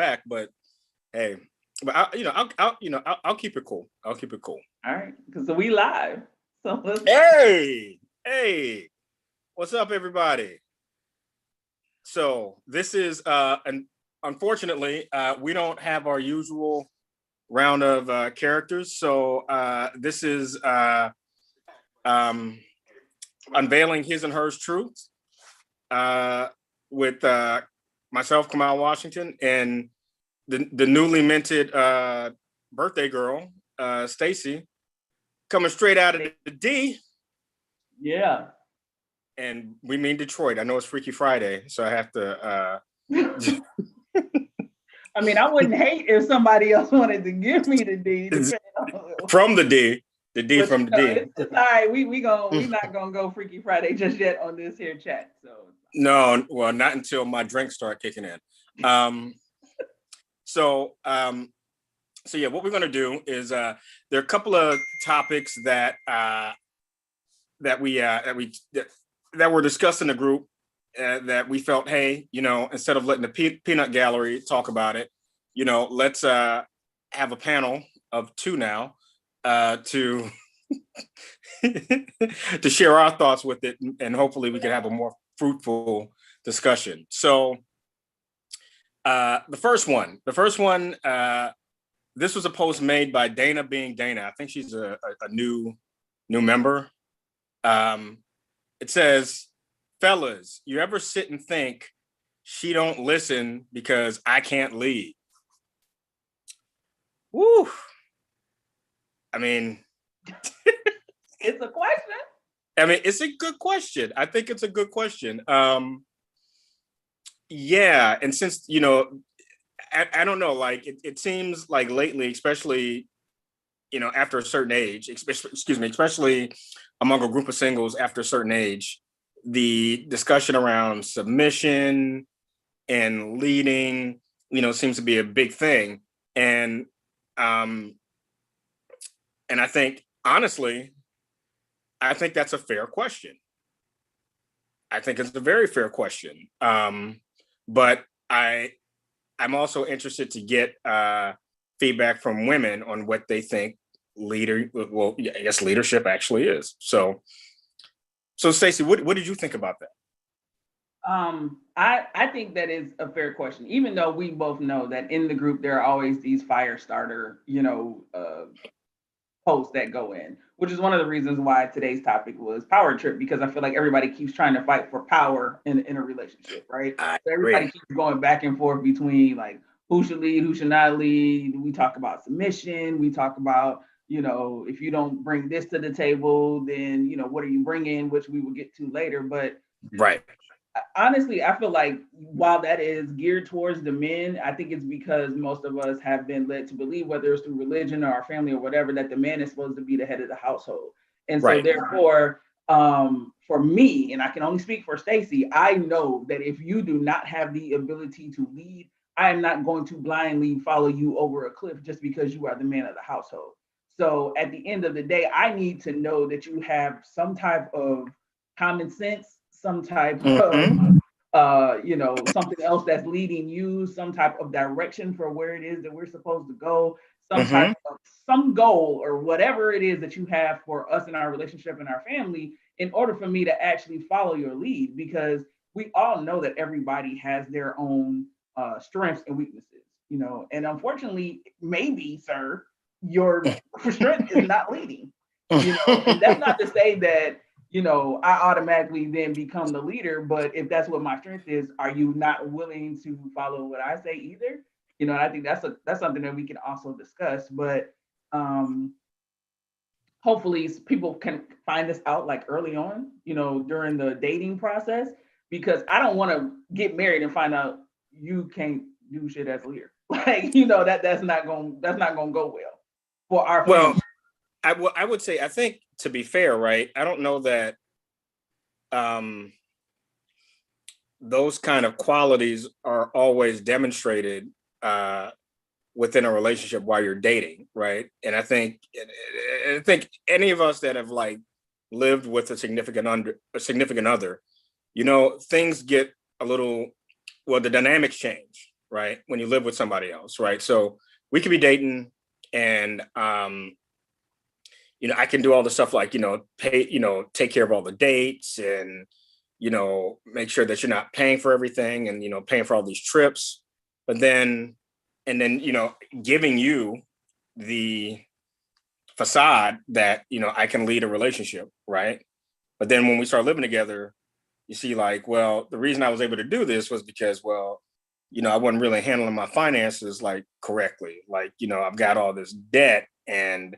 back, but hey, but I'll keep it cool. I'll keep it cool. All right, because we live. So hey, what's up, everybody? So this is unfortunately we don't have our usual round of characters. So this is um, unveiling his and hers truths with myself, Kamal Washington, and the newly minted birthday girl, Stacy, coming straight out of the D. Yeah. And we mean Detroit. I know it's Freaky Friday, so I have to. I mean, I wouldn't hate if somebody else wanted to give me the D. From the D. The D from the D. It's all right. We not gonna go Freaky Friday just yet on this here chat. So no, well, not until my drinks start kicking in. So yeah, what we're gonna do is there are a couple of topics that were discussed in the group that we felt, hey, instead of letting the peanut gallery talk about it, let's have a panel of two now to to share our thoughts with it, and hopefully we can have a more fruitful discussion. So the first one, this was a post made by Dana being Dana. I think she's a new member. It says, fellas, you ever sit and think she don't listen because I can't lead? Woo. I mean, it's a question. I mean, it's a good question. I think it's a good question. Yeah. And since, I don't know, like it seems like lately, especially, after a certain age, especially among a group of singles after a certain age, the discussion around submission and leading, seems to be a big thing. And I think, honestly, I think that's a fair question. I think it's a very fair question. But I'm also interested to get feedback from women on what they think leadership actually is. So Stacey, what did you think about that? I think that is a fair question, even though we both know that in the group there are always these fire starter, posts that go in, which is one of the reasons why today's topic was power trip, because I feel like everybody keeps trying to fight for power in a relationship, right? So everybody keeps going back and forth between like who should lead, who should not lead. We talk about submission. We talk about, if you don't bring this to the table, then, what are you bringing, which we will get to later. But right. Honestly, I feel like while that is geared towards the men, I think it's because most of us have been led to believe, whether it's through religion or our family or whatever, that the man is supposed to be the head of the household. And so therefore, for me, and I can only speak for Stacy, I know that if you do not have the ability to lead, I am not going to blindly follow you over a cliff just because you are the man of the household. So at the end of the day, I need to know that you have some type of common sense, some type of something else that's leading you, some type of direction for where it is that we're supposed to go, type of some goal or whatever it is that you have for us in our relationship and our family, in order for me to actually follow your lead. Because we all know that everybody has their own strengths and weaknesses, and unfortunately, maybe, sir, your strength is not leading, and that's not to say that I automatically then become the leader. But if that's what my strength is, are you not willing to follow what I say either? And I think that's something that we can also discuss. But hopefully people can find this out like early on, during the dating process, because I don't want to get married and find out you can't do shit as a leader. Like, that's not gonna go well for our family. I would say, I think, to be fair, right, I don't know that those kind of qualities are always demonstrated within a relationship while you're dating, right? And I think any of us that have like lived with a significant other, things get a little, the dynamics change, right? When you live with somebody else, right? So we could be dating, and I can do all the stuff like, pay, take care of all the dates, and make sure that you're not paying for everything, and paying for all these trips. But then, and then, giving you the facade that I can lead a relationship, right? But then when we start living together, you see, like, well, the reason I was able to do this was because, well, I wasn't really handling my finances like correctly. Like, I've got all this debt, and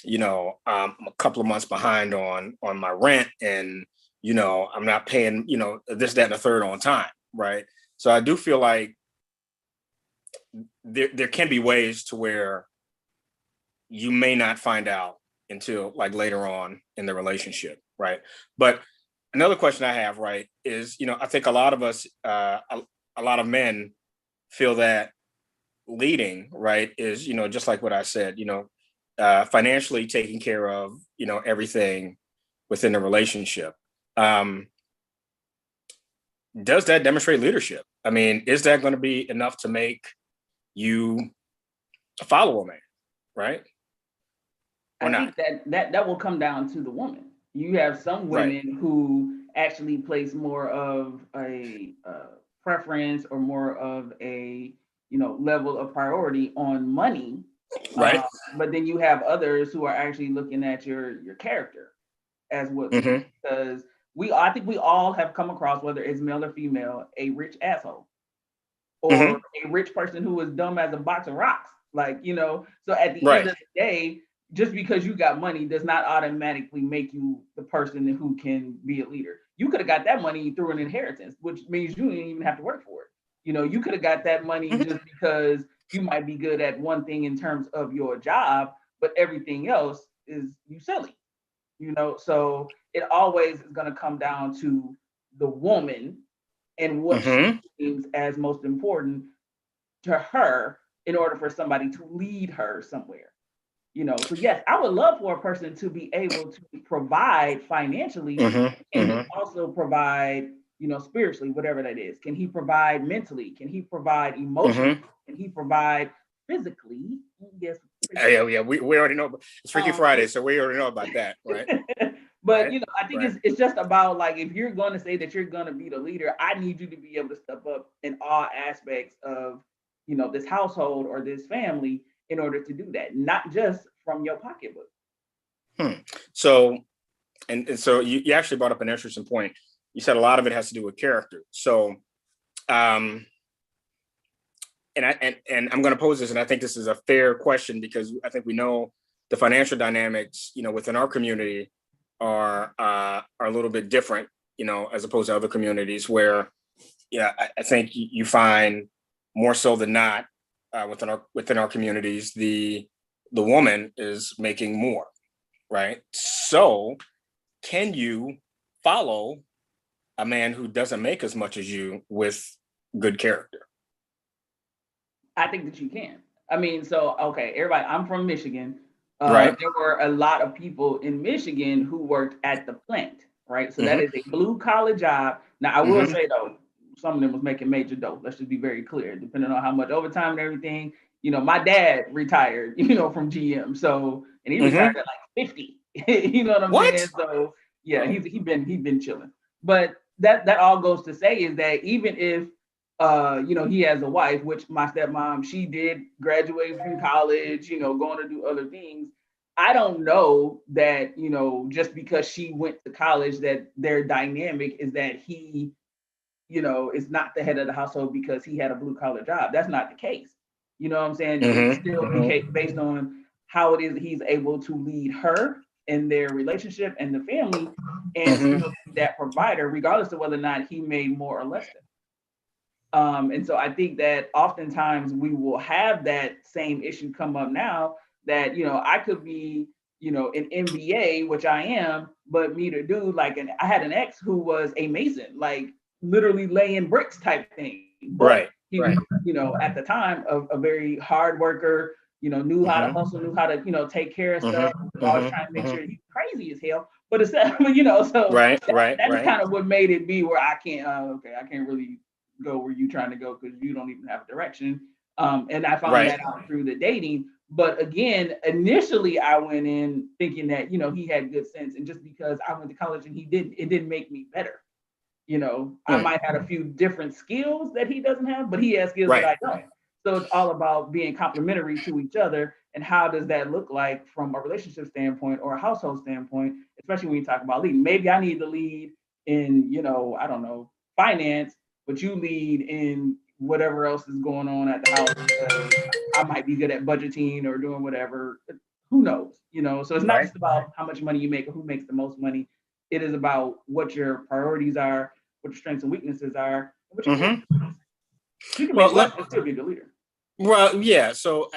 I'm a couple of months behind on my rent, and I'm not paying this, that, and the third on time, right? So I do feel like there can be ways to where you may not find out until like later on in the relationship, right? But another question I have, right, is I think a lot of us, a lot of men feel that leading, right, is just like what I said, financially taking care of everything within the relationship. Um, does that demonstrate leadership? I mean, is that going to be enough to make you follow a man, right? Or I not? think that will come down to the woman. You have some Right. women who actually place more of a preference or more of a level of priority on money, Right. but then you have others who are actually looking at your character as what leads. Mm-hmm. Because I think we all have come across, whether it's male or female, a rich asshole or Mm-hmm. a rich person who is dumb as a box of rocks. Like, so at the end Right. of the day, just because you got money does not automatically make you the person who can be a leader. You could have got that money through an inheritance, which means you didn't even have to work for it. You could have got that money Mm-hmm. just because you might be good at one thing in terms of your job, but everything else is you silly. So it always is going to come down to the woman and what she Mm-hmm. deems as most important to her in order for somebody to lead her somewhere. So yes, I would love for a person to be able to provide financially. Mm-hmm. Can he Mm-hmm. also provide, spiritually, whatever that is? Can he provide mentally? Can he provide emotionally? Mm-hmm. Can he provide physically? Yes, Yeah, yeah, we already know. It's Freaky um, Friday, so we already know about that, right? but Right. I think Right. it's just about, like, if you're going to say that you're going to be the leader, I need you to be able to step up in all aspects of this household or this family in order to do that, not just from your pocketbook. Hmm. So, and so you actually brought up an interesting point. You said a lot of it has to do with character. So, um, and I'm going to pose this, and I think this is a fair question because I think we know the financial dynamics, within our community are a little bit different, as opposed to other communities where, yeah, I think you find more so than not, within our communities, the woman is making more, right? So, can you follow a man who doesn't make as much as you with good character? I think that you can. I mean, so okay, everybody. I'm from Michigan. Right. There were a lot of people in Michigan who worked at the plant, right? So that Mm-hmm. is a blue collar job. Now, I will Mm-hmm. say though, some of them was making major dough. Let's just be very clear, depending on how much overtime and everything. My dad retired, from GM, so and he retired Mm-hmm. at like 50. You know what I'm saying? What? So yeah, Oh. he been chilling. But that all goes to say is that even if he has a wife, which my stepmom, she did graduate from college, going to do other things. I don't know that, just because she went to college, that their dynamic is that he, is not the head of the household because he had a blue collar job. That's not the case. You know what I'm saying? It's Mm-hmm. still Mm-hmm. based on how it is he's able to lead her in their relationship and the family and Mm-hmm. still be that provider, regardless of whether or not he made more or less than. And so I think that oftentimes we will have that same issue come up now that, I could be, an MBA, which I am, but me to do like I had an ex who was a mason, like literally laying bricks type thing. But Right. he was, Right. at the time a very hard worker, knew how to Mm-hmm. hustle, knew how to, take care of stuff, Mm-hmm. always trying to Mm-hmm. make Mm-hmm. sure he's crazy as hell. But it's, so Right. Right. that's Right. kind of what made it be where I can't, okay, I can't really go where you're trying to go because you don't even have a direction. And I found Right. that out through the dating. But again, initially I went in thinking that, he had good sense. And just because I went to college and he didn't, it didn't make me better. I Hmm. might have a few different skills that he doesn't have, but he has skills that Right. I don't. So it's all about being complementary to each other. And how does that look like from a relationship standpoint or a household standpoint, especially when you talk about leading? Maybe I need to lead in, I don't know, finance, but you lead in whatever else is going on at the house because I might be good at budgeting or doing whatever. Who knows? So it's not Right. just about how much money you make or who makes the most money. It is about what your priorities are, what your strengths and weaknesses are, and what you can Hmm. do. You can Well, make less and still be the leader. yeah. So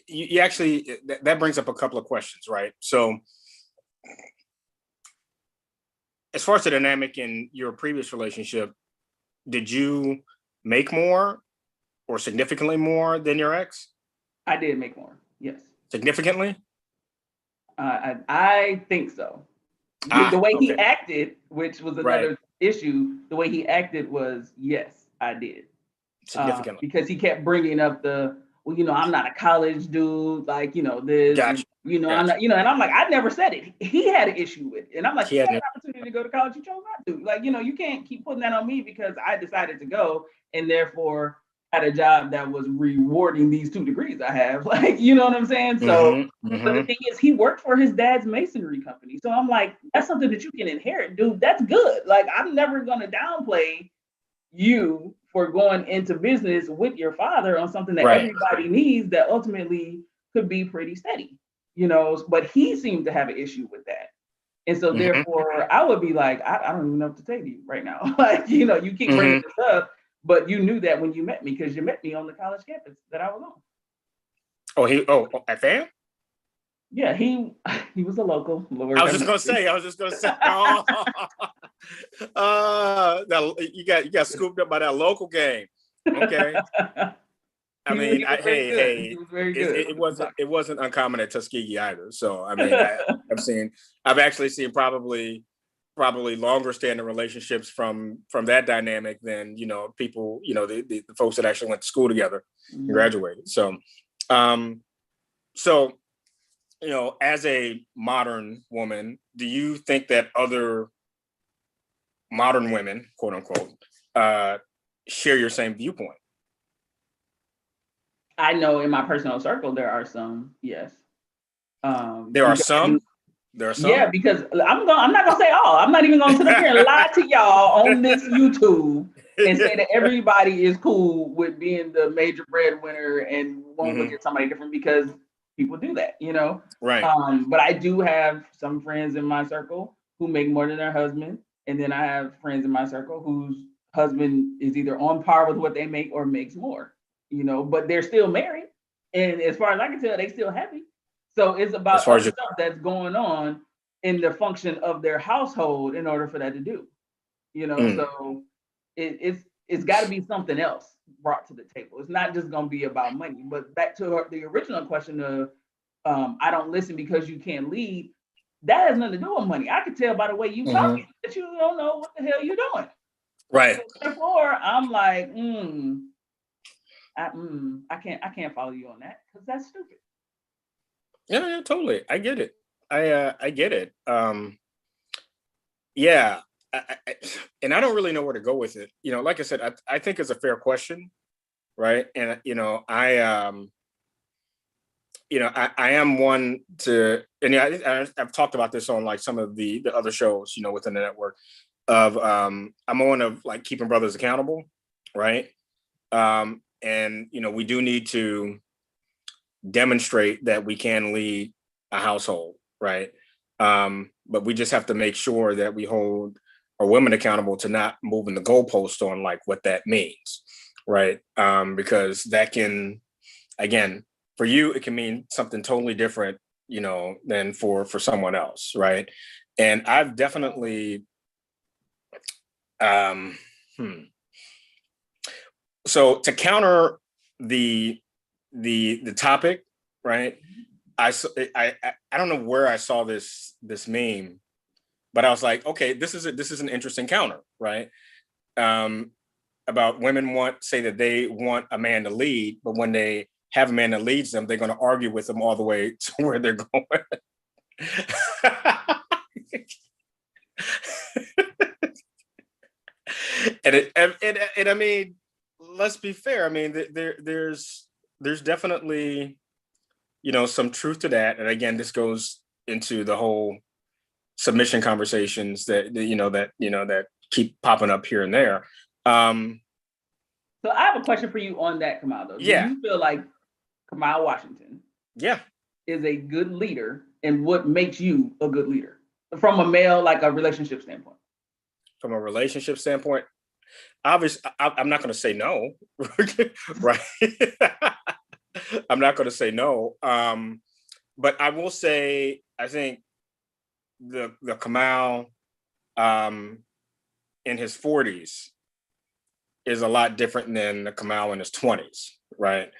you actually that brings up a couple of questions, right? So as far as the dynamic in your previous relationship, did you make more or significantly more than your ex? I did make more. Yes. Significantly? I think so. The way he Okay. acted, which was Right. another issue, the way he acted was yes, I did. Significantly. Because he kept bringing up well, I'm not a college dude, like, this, and, Gotcha. I'm Gotcha. not, and I'm like, I never said it. He had an issue with it. And I'm like, He you had had an an opportunity to go to college, you chose not to. Like, you can't keep putting that on me because I decided to go and therefore had a job that was rewarding these 2 degrees I have. Like, you know what I'm saying? So, Mm-hmm. but the Mm-hmm. thing is, he worked for his dad's masonry company. So I'm like, that's something that you can inherit, dude. That's good. Like, I'm never going to downplay you for going into business with your father on something that Right. everybody needs that ultimately could be pretty steady, but he seemed to have an issue with that. And so Mm-hmm. therefore I would be like, I don't even know what to tell you right now. Like, you keep bringing Mm-hmm. this up, but you knew that when you met me because you met me on the college campus that I was on. At FAM? Yeah, he was a local. I Lord was have just gonna mercy. say, oh, you got scooped up by that local game. Okay. I He mean, was very good. He hey, was very good. it wasn't uncommon at Tuskegee either. So I mean, I've actually seen probably longer standing relationships from that dynamic than people the folks that actually went to school together and Mhm. graduated. Um, so as a modern woman, do you think that other modern women, quote unquote, uh, share your same viewpoint? I know in my personal circle there are some, yes. There are Because I do, some. There are yeah, some. because I'm not gonna say all. I'm not even gonna sit up here and lie to y'all on this YouTube and say that everybody is cool with being the major breadwinner and won't look Hmm. at somebody different because people do that. Right. But I do have some friends in my circle who make more than their husband, and then I have friends in my circle whose husband is either on par with what they make or makes more. But they're still married, and as far as I can tell, they still happy. So it's As about far as other you. stuff that's going on in the function of their household in order for that to do. Mm. So it's got to be something else brought to the table. It's not just going to be about money. But back to the original question of I don't listen because you can't lead. That has nothing to do with money. I could tell by the way you Hmm. talking that you don't know what the hell you're doing. Right. So therefore, I'm like, I can't follow you on that because that's stupid. Yeah, yeah, totally. I get it. I get it. Yeah. And I don't really know where to go with it. Like I said, I think it's a fair question, right? And I am one to, and I've talked about this on like some of the other shows, within the network of, I'm one of like keeping brothers accountable, right? And we do need to demonstrate that we can lead a household, right? But we just have to make sure that we hold our women accountable to not moving the goalpost on like what that means, right? Because that can, again, for you, it can mean something totally different, than for someone else, right? And I've definitely, um, hmm. So to counter the the topic, right? I don't know where I saw this meme, but I was like, okay, this is an interesting counter, right? Um, about women say that they want a man to lead, but when they have a man that leads them, they're going to argue with them all the way to where they're going. And I mean, let's be fair. I mean, there's definitely, some truth to that. And again, this goes into the whole submission conversations that keep popping up here and there. So I have a question for you on that, Kamau, though. Yeah. Do you feel like Kamau Washington is a good leader, and what makes you a good leader from a male, like a relationship standpoint? From a relationship standpoint, obviously, I'm not going to say no, right? I'm not going to say no. But I will say, I think the Kamau in his 40s is a lot different than the Kamau in his 20s, right?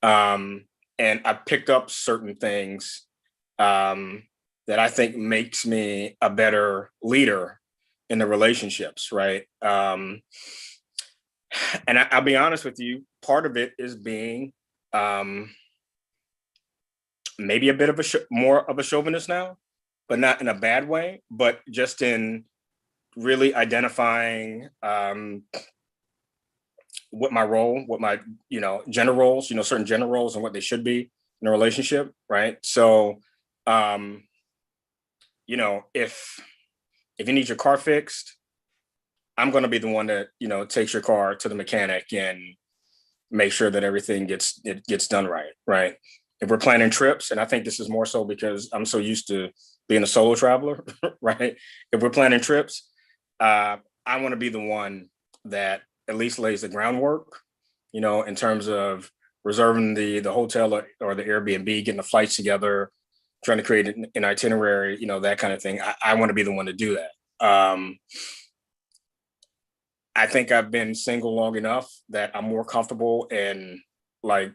And I picked up certain things that I think makes me a better leader in the relationships, right? And I'll be honest with you, part of it is being maybe a bit of more of a chauvinist now, but not in a bad way, but just in really identifying what my gender roles, certain gender roles and what they should be in a relationship, right? So, if you need your car fixed, I'm going to be the one that, takes your car to the mechanic and make sure that everything gets done right, right? If we're planning trips, and I think this is more so because I'm so used to being a solo traveler, right? If we're planning trips, I want to be the one that at least lays the groundwork, in terms of reserving the hotel or the Airbnb, getting the flights together, trying to create an itinerary, that kind of thing. I want to be the one to do that. I think I've been single long enough that I'm more comfortable in like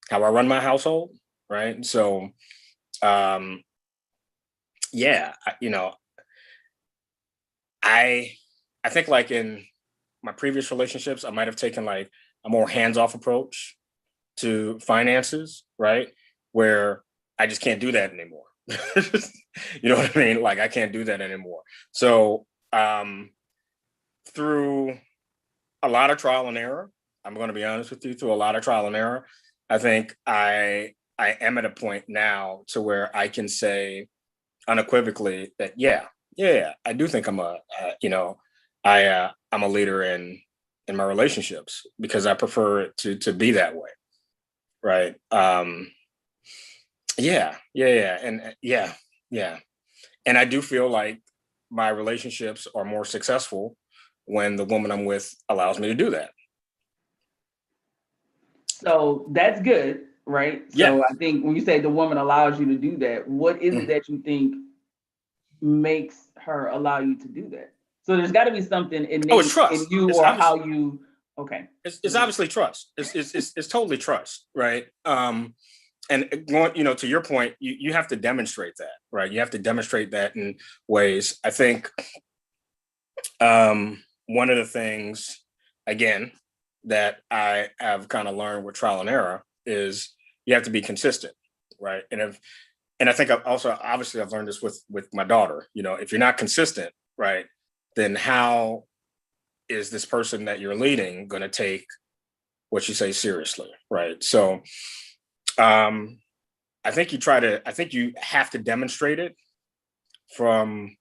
how I run my household, right? So, yeah, I think like in my previous relationships, I might have taken like a more hands-off approach to finances, right? Where I just can't do that anymore. You know what I mean? Like I can't do that anymore. So through a lot of trial and error, I'm going to be honest with you, through a lot of trial and error, I think I am at a point now to where I can say unequivocally that I do think I'm I'm a leader in my relationships because I prefer it to be that way, right? And I do feel like my relationships are more successful when the woman I'm with allows me to do that. So that's good, right? So I think when you say the woman allows you to do that, what is it that you think makes her allow you to do that? So there's got to be something innate in you, or how you. Okay. It's obviously trust. It's totally trust, right? And going, to your point, you have to demonstrate that, right? You have to demonstrate that in ways. I think one of the things, again, that I have kind of learned with trial and error is you have to be consistent, right? And I think obviously I've learned this with my daughter. If you're not consistent, right, then how is this person that you're leading going to take what you say seriously, right? So I think you have to demonstrate it from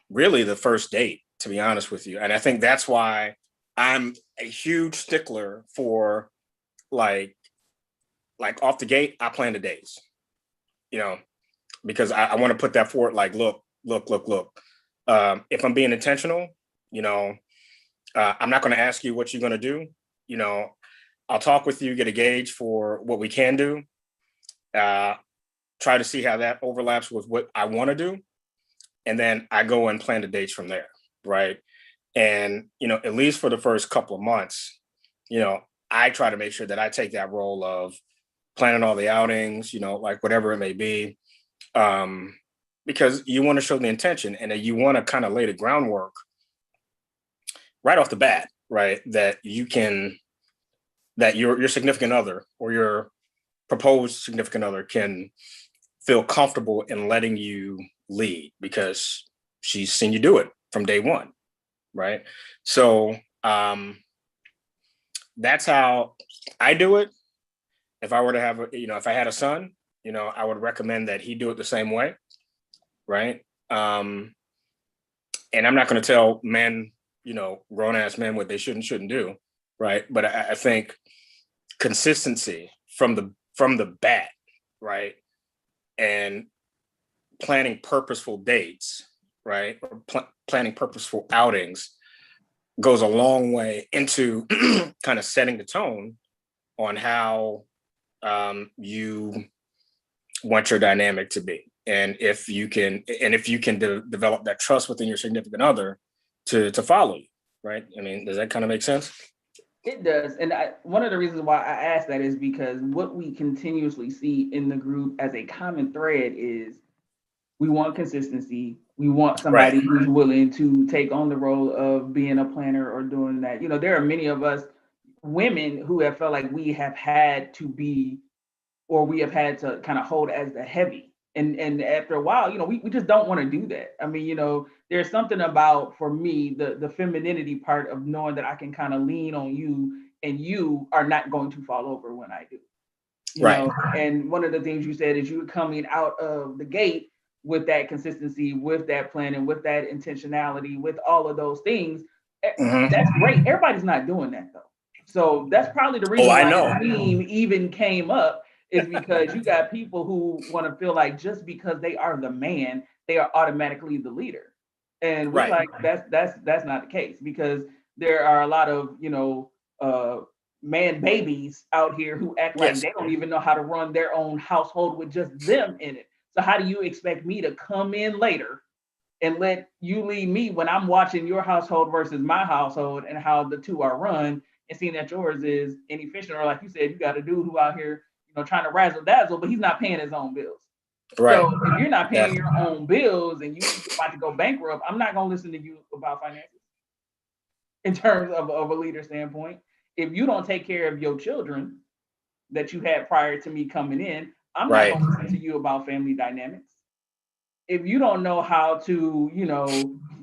really the first date, to be honest with you. And I think that's why I'm a huge stickler for like off the gate, I plan the days, because I want to put that forward. Like, look. If I'm being intentional, I'm not going to ask you what you're going to do. I'll talk with you, get a gauge for what we can do. Try to see how that overlaps with what I want to do. And then I go and plan the dates from there. Right. And, at least for the first couple of months, I try to make sure that I take that role of planning all the outings, like whatever it may be, because you want to show the intention and you want to kind of lay the groundwork right off the bat, right, that your significant other or your proposed significant other can feel comfortable in letting you lead because she's seen you do it from day one, right? So that's how I do it. If I were to have, if I had a son, I would recommend that he do it the same way, right? And I'm not going to tell men, grown ass men what they shouldn't do, right? But I think consistency from the bat, right, and planning purposeful dates, right, or planning purposeful outings goes a long way into kind of setting the tone on how you want your dynamic to be, and if you can develop that trust within your significant other to follow you, right? I mean, does that kind of make sense? It does. And one of the reasons why I asked that is because what we continuously see in the group as a common thread is we want consistency. We want somebody Right. who's willing to take on the role of being a planner or doing that. There are many of us women who have felt like we have had to be, or we have had to kind of hold as the heavy. And after a while, we just don't want to do that. I mean, there's something about, for me, the femininity part of knowing that I can kind of lean on you and you are not going to fall over when I do. Right. And one of the things you said is you were coming out of the gate with that consistency, with that planning, with that intentionality, with all of those things. Mhm. That's great. Everybody's not doing that though. So that's probably the Oh, reason I why know. the meme even came up, is because you got people who want to feel like just because they are the man, they are automatically the leader. And we're Right. like, that's not the case, because there are a lot of, man babies out here who act like Yes. they don't even know how to run their own household with just them in it. So how do you expect me to come in later and let you lead me when I'm watching your household versus my household and how the two are run, and seeing that yours is inefficient? Or like you said, you got a dude who out here, trying to razzle dazzle, but he's not paying his own bills. Right. So if you're not paying Yeah. your own bills and you about to go bankrupt, I'm not gonna listen to you about finances in terms of a leader standpoint. If you don't take care of your children that you had prior to me coming in, I'm not Right. gonna listen to you about family dynamics. If you don't know how to,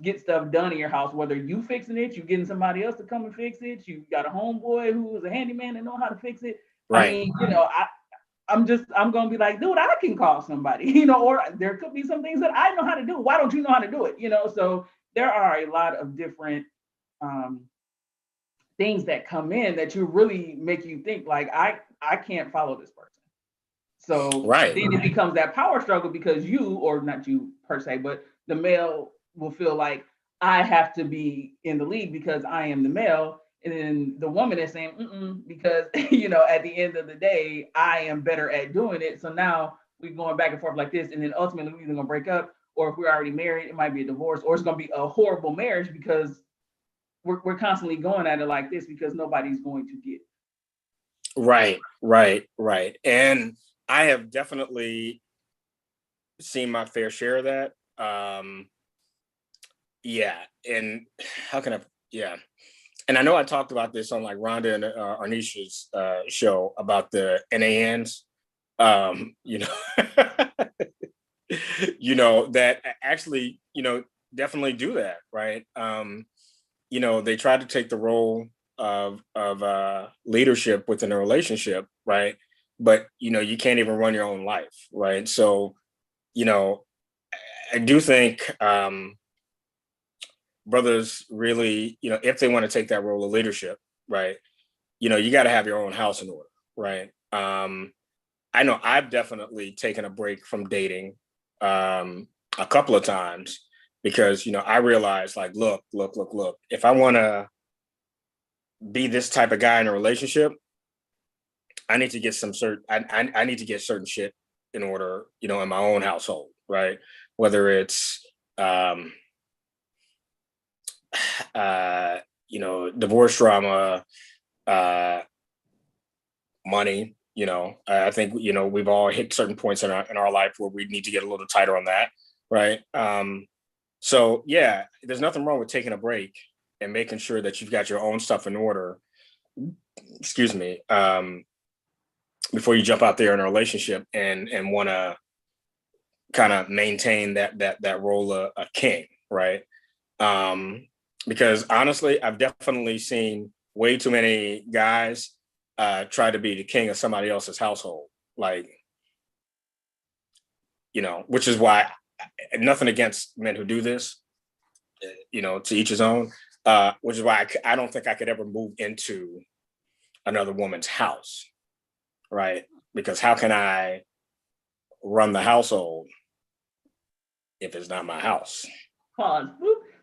get stuff done in your house, whether you fixing it, you getting somebody else to come and fix it, you got a homeboy who is a handyman and know how to fix it. I Right. mean, I'm gonna be like, dude, I can call somebody, or there could be some things that I know how to do. Why don't you know how to do it? So there are a lot of different um, things that come in that you really make you think like, I can't follow this person. So Right. then it becomes that power struggle, because you, or not you per se, but the male will feel like I have to be in the lead because I am the male. And then the woman is saying, because, at the end of the day, I am better at doing it. So now we're going back and forth like this. And then ultimately we're either going to break up, or if we're already married, it might be a divorce, or it's going to be a horrible marriage because we're constantly going at it like this because nobody's going to get it. Right. Right. Right. And I have definitely seen my fair share of that. Yeah. And how can I? Yeah. And I know I talked about this on like Rhonda and Arnisha's show about the NANs. You know, that actually, definitely do that, right? They try to take the role of leadership within a relationship, right? But you can't even run your own life, right? So, you know, I do think brothers really, if they want to take that role of leadership, right? You got to have your own house in order, right? I know I've definitely taken a break from dating a couple of times because I realized like, look, if I want to be this type of guy in a relationship, I need to get some certain I need to get certain shit in order, in my own household, right? Whether it's divorce drama, uh money. I think we've all hit certain points in our life where we need to get a little tighter on that, right? So yeah, there's nothing wrong with taking a break, and making sure that you've got your own stuff in order, excuse me, before you jump out there in a relationship and want to kind of maintain that role of a king, right? Because honestly, I've definitely seen way too many guys try to be the king of somebody else's household, like, which is why, nothing against men who do this, to each his own, which is why I don't think I could ever move into another woman's house, right? Because how can I run the household if it's not my house? Pause.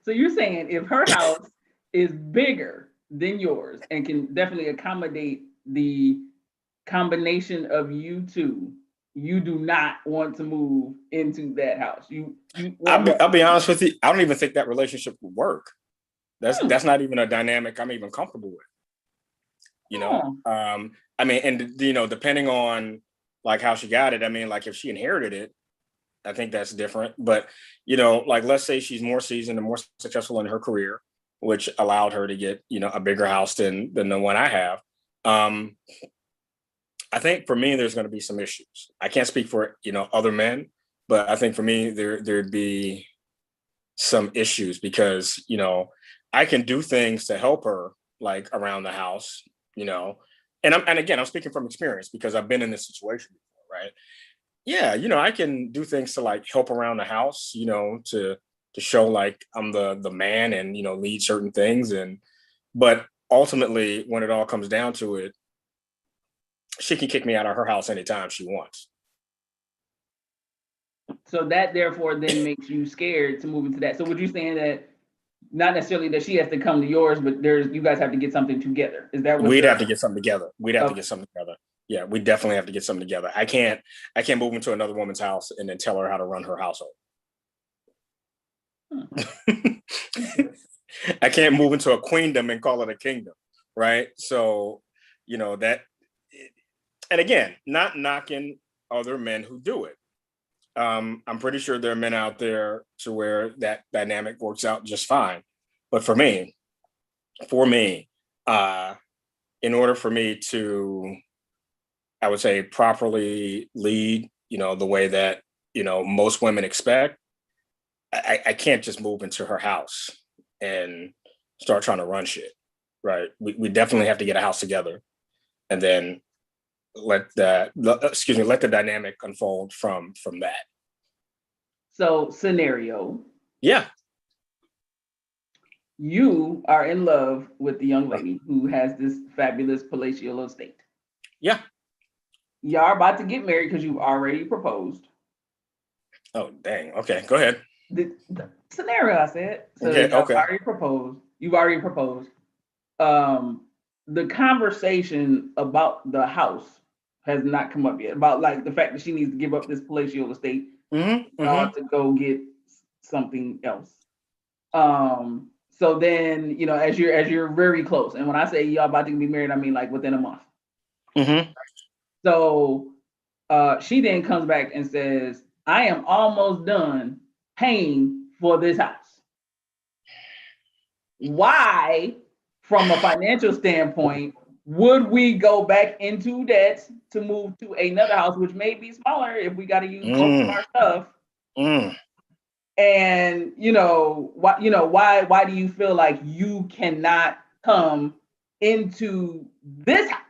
So you're saying if her house is bigger than yours and can definitely accommodate the combination of you two, you do not want to move into that house. I'll be honest with you. I don't even think that relationship would work. That's not even a dynamic I'm even comfortable with. I mean, and depending on like how she got it, I mean, like if she inherited it, I think that's different. But like let's say she's more seasoned and more successful in her career, which allowed her to get a bigger house than the one I have. I think for me, there's going to be some issues. I can't speak for other men, but I think for me there'd be some issues because I can do things to help her like around the house, and again I'm speaking from experience because I've been in this situation before, right? Yeah, I can do things to like help around the house, to show like I'm the man and lead certain things, but ultimately when it all comes down to it, she can kick me out of her house anytime she wants. So that therefore then makes you scared to move into that. So would you saying that not necessarily that she has to come to yours, but you guys have to get something together? Is that what we'd have to get something together? We'd have to get something together. Yeah, we definitely have to get something together. I can't move into another woman's house and then tell her how to run her household. I can't move into a queendom and call it a kingdom, right? So, that, and again, not knocking other men who do it. I'm pretty sure there are men out there to where that dynamic works out just fine. But for me, in order for me to, I would say, properly lead, the way that, most women expect, I can't just move into her house and start trying to run shit, right? We definitely have to get a house together and then let the dynamic unfold from that. So scenario. Yeah. You are in love with the young lady who has this fabulous palatial estate. Yeah. Y'all are about to get married because you've already proposed. Oh, dang. Okay, go ahead. The scenario I said. So okay. You've already proposed. The conversation about the house has not come up yet. About like the fact that she needs to give up this palatial estate to go get something else. So then, as you're very close, and when I say y'all about to be married, I mean like within a month. So she then comes back and says, I am almost done paying for this house. Why, from a financial standpoint, would we go back into debt to move to another house, which may be smaller if we got to use most of our stuff? And why do you feel like you cannot come into this house?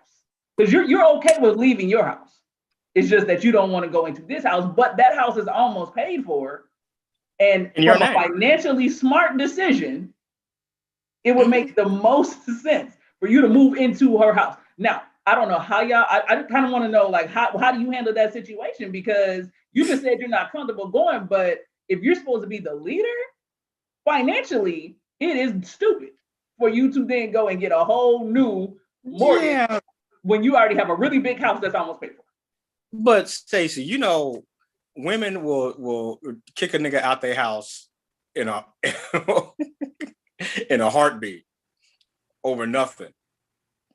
Because you're okay with leaving your house. It's just that you don't want to go into this house, but that house is almost paid for. And from a financially smart decision, it would make the most sense for you to move into her house. Now, I don't know how y'all, I kind of want to know, like, how do you handle that situation? Because you just said you're not comfortable going, but if you're supposed to be the leader, financially, it is stupid for you to then go and get a whole new mortgage when you already have a really big house that's almost paid for. But Stacey, women will kick a nigga out their house in a in a heartbeat over nothing.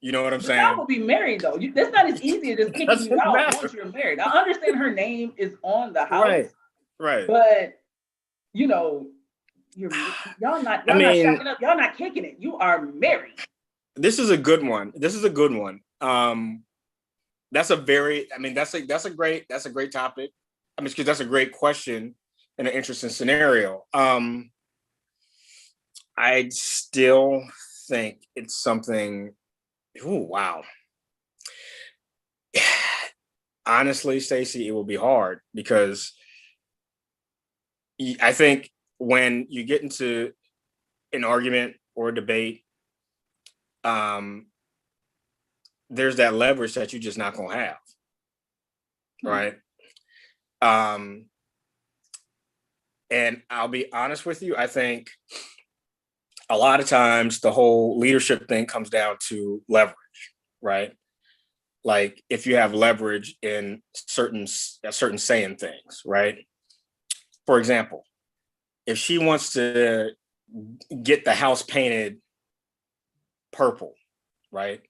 You know what I'm saying? Y'all will be married though. That's not as easy as just kicking you out once you're married. I understand her name is on the house, right? But Y'all I not mean, shacking up. Y'all not kicking it. You are married. this is a good one. This is a good one. That's a very, I mean, that's a great topic. I mean, excuse, that's a great question and an interesting scenario. I still think it's something. Oh wow. Honestly, Stacey, it will be hard because I think when you get into an argument or a debate, um, there's that leverage that you're just not gonna have, right? Um, and I'll be honest with you, I think a lot of times the whole leadership thing comes down to leverage, right? Like if you have leverage in certain saying things, right? For example, if she wants to get the house painted purple, right?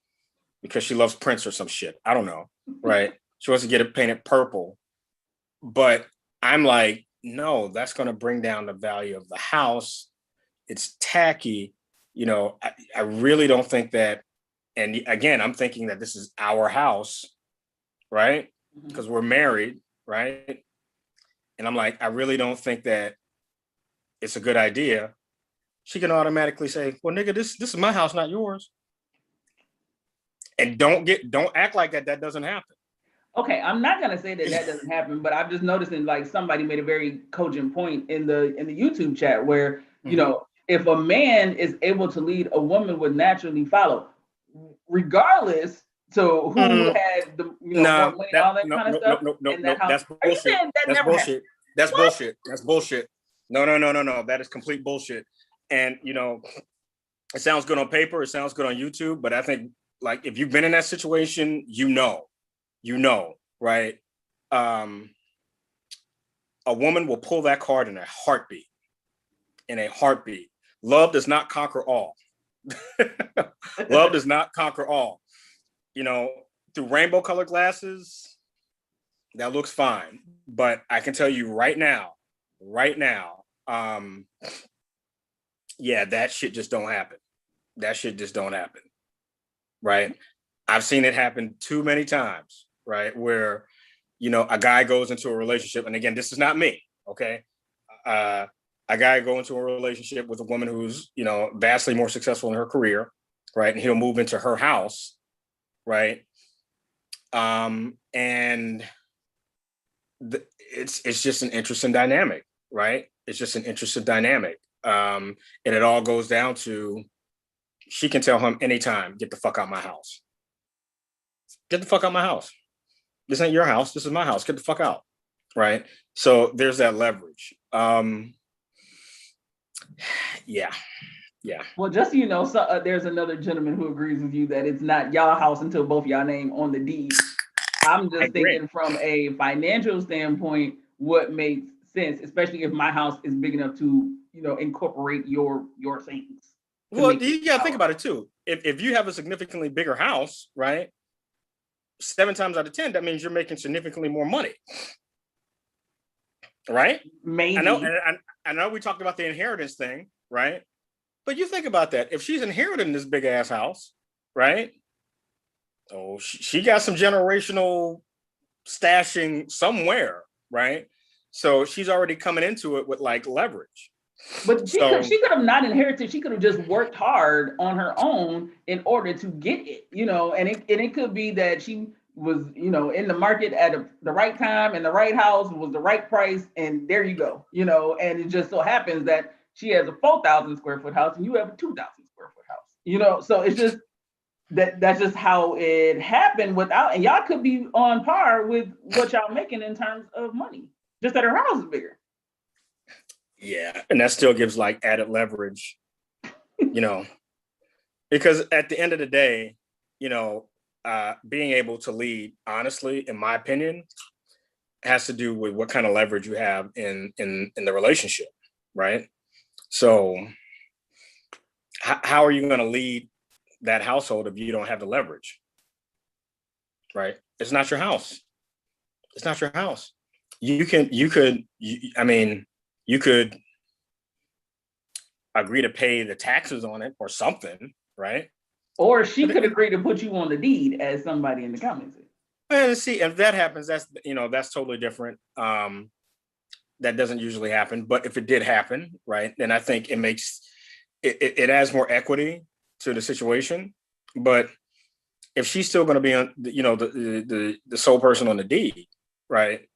Because she loves Prince or some shit. I don't know, right? She wants to get it painted purple. But I'm like, no, that's going to bring down the value of the house. It's tacky. You know, I really don't think that. And again, I'm thinking that this is our house, right? Because we're married, right? And I'm like, I really don't think that it's a good idea. She can automatically say, well, nigga, this is my house, not yours. And don't act like that doesn't happen. Okay, I'm not gonna say that doesn't happen, but I'm just noticing like somebody made a very cogent point in the YouTube chat where you know if a man is able to lead, a woman would naturally follow, regardless to who had the more money, all that kind of stuff. No, that's bullshit. That's bullshit. That's bullshit. That's bullshit. No. That is complete bullshit. And you know, it sounds good on paper, it sounds good on YouTube, but I think like if you've been in that situation, you know, right? A woman will pull that card in a heartbeat. In a heartbeat. Love does not conquer all. Love does not conquer all. You know, through rainbow colored glasses, that looks fine. But I can tell you right now, yeah, that shit just don't happen. That shit just don't happen. Right? I've seen it happen too many times, right? Where, you know, a guy goes into a relationship, and again, this is not me, okay? A guy go into a relationship with a woman who's, you know, vastly more successful in her career, right? And he'll move into her house, right? And it's just an interesting dynamic, right? It's just an interesting dynamic. And it all goes down to she can tell him anytime, get the fuck out my house. Get the fuck out my house. This ain't your house. This is my house. Get the fuck out. Right. So there's that leverage. Yeah. Well, just so you know, there's another gentleman who agrees with you that it's not y'all house until both y'all name on the deed. I'm just thinking from a financial standpoint, what makes sense, especially if my house is big enough to, you know, incorporate your things. Well, you gotta think about it too. If you have a significantly bigger house, right? 7 times out of 10, that means you're making significantly more money, right? Maybe. I know we talked about the inheritance thing, right? But you think about that. If she's inheriting this big ass house, right? Oh, she got some generational stashing somewhere, right? So she's already coming into it with like leverage. But she could have not inherited. She could have just worked hard on her own in order to get it, you know. And it could be that she was, you know, in the market at the right time and the right house was the right price, and there you go, you know. And it just so happens that she has a 4,000 square foot house and you have a 2,000 square foot house, you know. So it's just that's just how it happened. And y'all could be on par with what y'all making in terms of money, just that her house is bigger. Yeah, and that still gives like added leverage, you know, because at the end of the day, you know, being able to lead, honestly, in my opinion, has to do with what kind of leverage you have in the relationship, right? So, how are you going to lead that household if you don't have the leverage, right? It's not your house. It's not your house. You could agree to pay the taxes on it or something, right? Or she could agree to put you on the deed, as somebody in the comments said. And see, if that happens, that's totally different. That doesn't usually happen, but if it did happen, right, then I think it adds more equity to the situation. But if she's still going to be on, the sole person on the deed, right,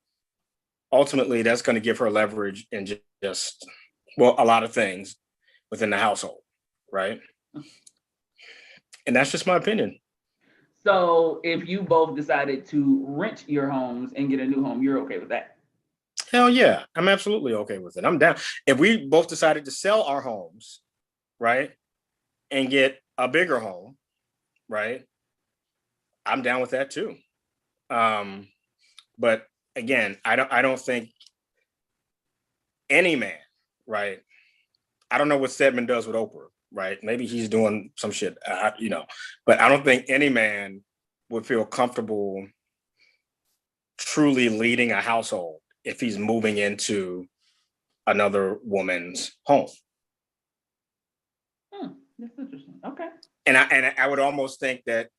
ultimately that's going to give her leverage in just a lot of things within the household, right? And that's just my opinion. So if you both decided to rent your homes and get a new home, you're okay with that? Hell yeah, I'm absolutely okay with it. I'm down. If we both decided to sell our homes, right, and get a bigger home, right, I'm down with that too. But again, I don't think any man, right? I don't know what Stedman does with Oprah, right? Maybe he's doing some shit, but I don't think any man would feel comfortable truly leading a household if he's moving into another woman's home. That's interesting. Okay. And I would almost think that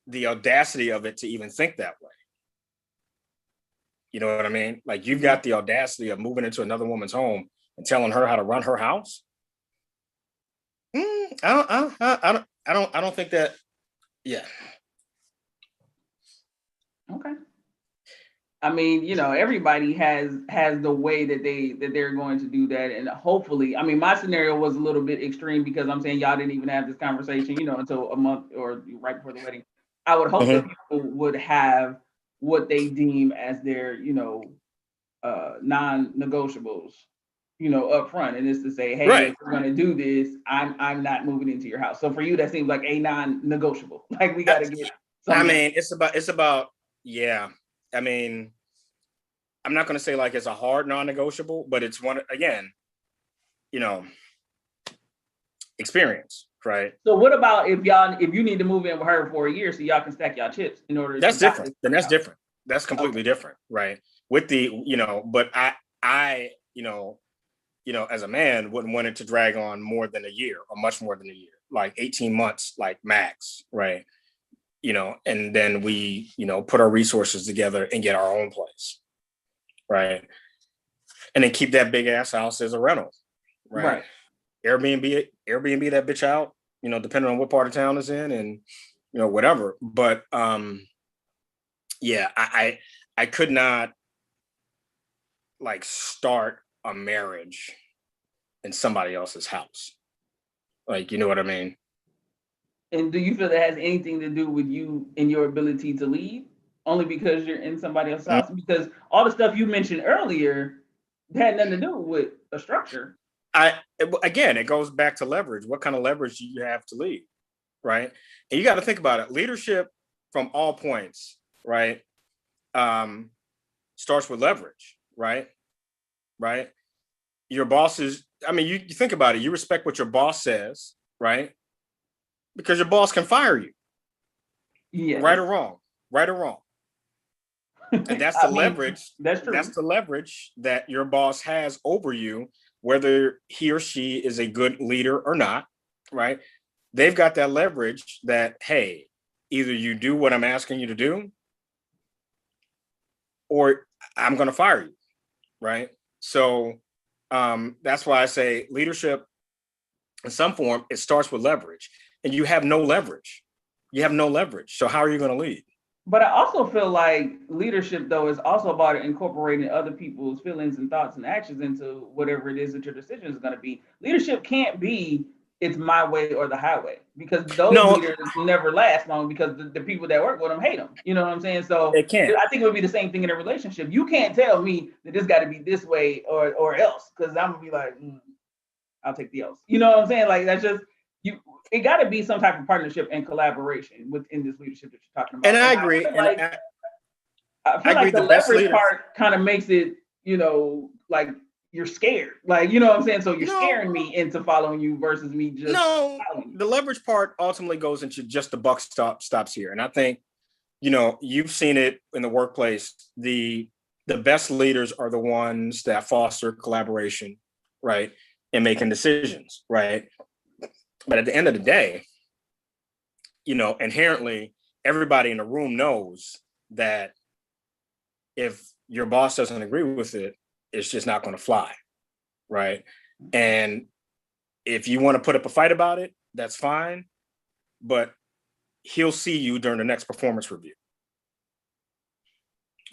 the audacity of it to even think that way. You know what I mean? Like, you've got the audacity of moving into another woman's home and telling her how to run her house. I don't think that. Yeah. Okay. I mean, everybody has the way that they're going to do that, and hopefully, I mean, my scenario was a little bit extreme because I'm saying y'all didn't even have this conversation, until a month or right before the wedding. I would hope that people would have what they deem as their, non-negotiables, up front, and it's to say, hey, right. If we're going to do this, I'm not moving into your house. So for you, that seems like a non-negotiable. Like, we got to get. I mean, it's about. Yeah. I mean, I'm not going to say like it's a hard non-negotiable, but it's one, again, experience, right? So what about if you need to move in with her for a year so y'all can stack y'all chips in order? That's different. Then that's different. That's completely different, right? With the, but I, as a man, wouldn't want it to drag on more than a year or much more than a year, like 18 months, like max, right? And then we, put our resources together and get our own place, right? And then keep that big ass house as a rental, right? Airbnb that bitch out, depending on what part of town it's in, and whatever. But yeah, I could not like start a marriage in somebody else's house. Like, you know what I mean? And do you feel that has anything to do with you and your ability to leave? Only because you're in somebody else's house? Because all the stuff you mentioned earlier had nothing to do with a structure. Again, it goes back to leverage. What kind of leverage do you have to lead, right? And you got to think about it. Leadership from all points, right, starts with leverage, right? Right? Your bosses, I mean, you think about it. You respect what your boss says, right? Because your boss can fire you. Yeah. Right or wrong. And that's the leverage. That's true. That's the leverage that your boss has over you, whether he or she is a good leader or not, right? They've got that leverage that, hey, either you do what I'm asking you to do, or I'm going to fire you, right? So that's why I say leadership in some form, it starts with leverage. And you have no leverage. So how are you going to lead? But I also feel like leadership, though, is also about incorporating other people's feelings and thoughts and actions into whatever it is that your decision is going to be. Leadership can't be it's my way or the highway, because those leaders never last long because the people that work with them hate them. You know what I'm saying? So it can't. I think it would be the same thing in a relationship. You can't tell me that this got to be this way or else, because I'm going to be like, I'll take the else. You know what I'm saying? Like, that's just, it got to be some type of partnership and collaboration within this leadership that you're talking about. And I agree. I feel like the leverage part kind of makes it, like you're scared. Like, you know what I'm saying? So you're scaring me into following you versus me just the leverage part ultimately goes into just the buck stops here. And I think, you've seen it in the workplace. The best leaders are the ones that foster collaboration, right? in making decisions, right? But at the end of the day, inherently, everybody in the room knows that if your boss doesn't agree with it, it's just not going to fly, right? And if you want to put up a fight about it, that's fine, but he'll see you during the next performance review,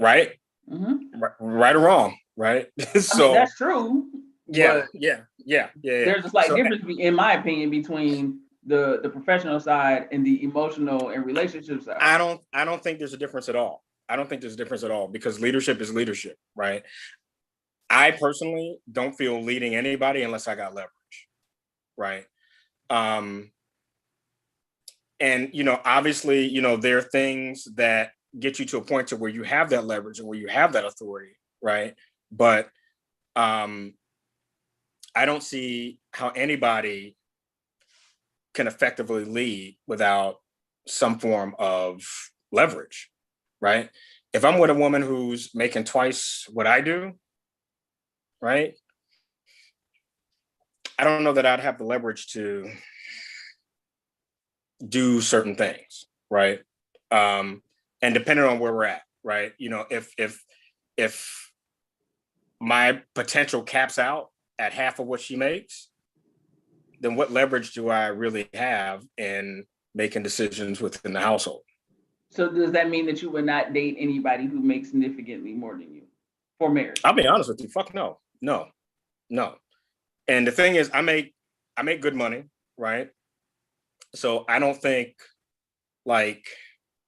right? Mm-hmm. Right or wrong, right? So that's true. Yeah. There's a slight difference, in my opinion, between the professional side and the emotional and relationship side. I don't think there's a difference at all. I don't think there's a difference at all, because leadership is leadership, right? I personally don't feel leading anybody unless I got leverage, right? And obviously, there are things that get you to a point to where you have that leverage and where you have that authority, right? But I don't see how anybody can effectively lead without some form of leverage, right? If I'm with a woman who's making twice what I do, right? I don't know that I'd have the leverage to do certain things, right? And depending on where we're at, right? If my potential caps out at half of what she makes, then what leverage do I really have in making decisions within the household? So does that mean that you would not date anybody who makes significantly more than you for marriage? I'll be honest with you. Fuck no. And the thing is, I make good money, right? So I don't think like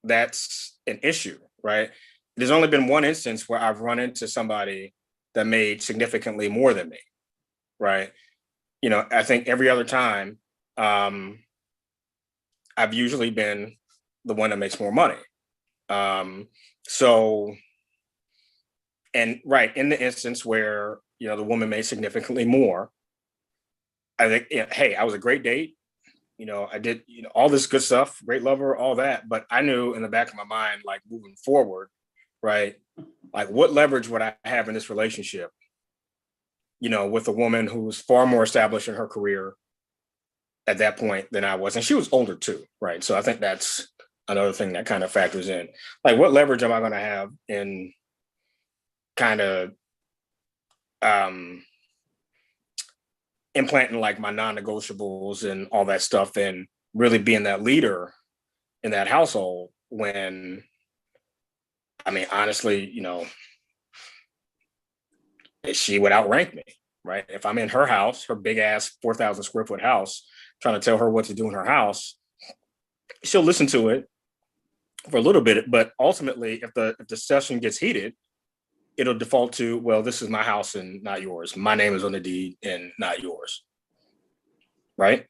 that's an issue, right? There's only been one instance where I've run into somebody that made significantly more than me, right? I think every other time, I've usually been the one that makes more money. So, and right, in the instance where, the woman made significantly more, I think, hey, I was a great date. I did, all this good stuff, great lover, all that. But I knew in the back of my mind, like moving forward, right? Like what leverage would I have in this relationship, with a woman who was far more established in her career at that point than I was. And she was older too, right? So I think that's another thing that kind of factors in. Like what leverage am I going to have in kind of implanting like my non-negotiables and all that stuff and really being that leader in that household when, I mean, honestly, she would outrank me, right? If I'm in her house, her big ass 4,000 square foot house, trying to tell her what to do in her house, she'll listen to it for a little bit, but ultimately, if the session gets heated, it'll default to, well, this is my house and not yours. My name is on the deed and not yours. Right?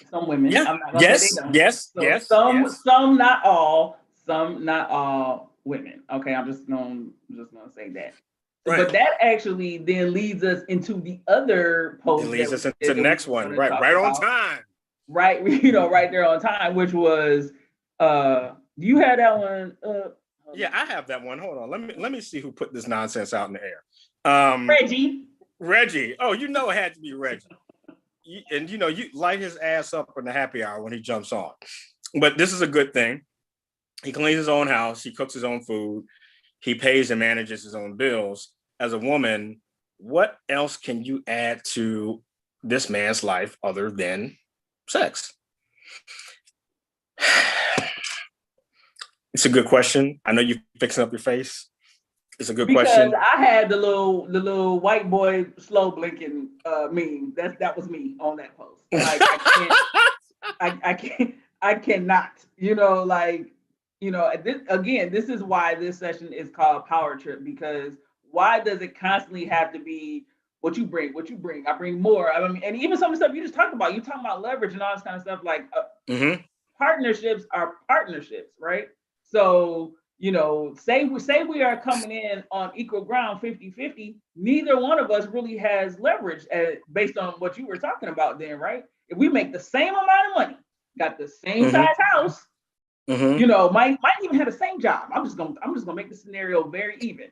Some women. Yeah. I'm not gonna yes. say Yes. so yes. Some, yes. some, not all. Some, not all women. Okay, I'm just gonna say that. Right. But that actually then leads us into the other post. It leads us into the next one. Right on time. Right, right there on time, which was you had that one. Yeah, I have that one. Hold on. Let me see who put this nonsense out in the air. Reggie. Oh, it had to be Reggie. And you light his ass up in the happy hour when he jumps on. But this is a good thing. He cleans his own house. He cooks his own food. He pays and manages his own bills. As a woman, what else can you add to this man's life other than sex? It's a good question. I know you're fixing up your face. It's a good question. Because I had the little white boy slow blinking meme. That was me on that post. Like I cannot. This is why this session is called Power Trip, because why does it constantly have to be what you bring? I bring more. I mean, and even some of the stuff you just talked about. You talking about leverage and all this kind of stuff. Like partnerships are partnerships, right? So, say we are coming in on equal ground 50-50, neither one of us really has leverage based on what you were talking about then, right? If we make the same amount of money, got the same size house, might even have the same job. I'm just gonna make the scenario very even,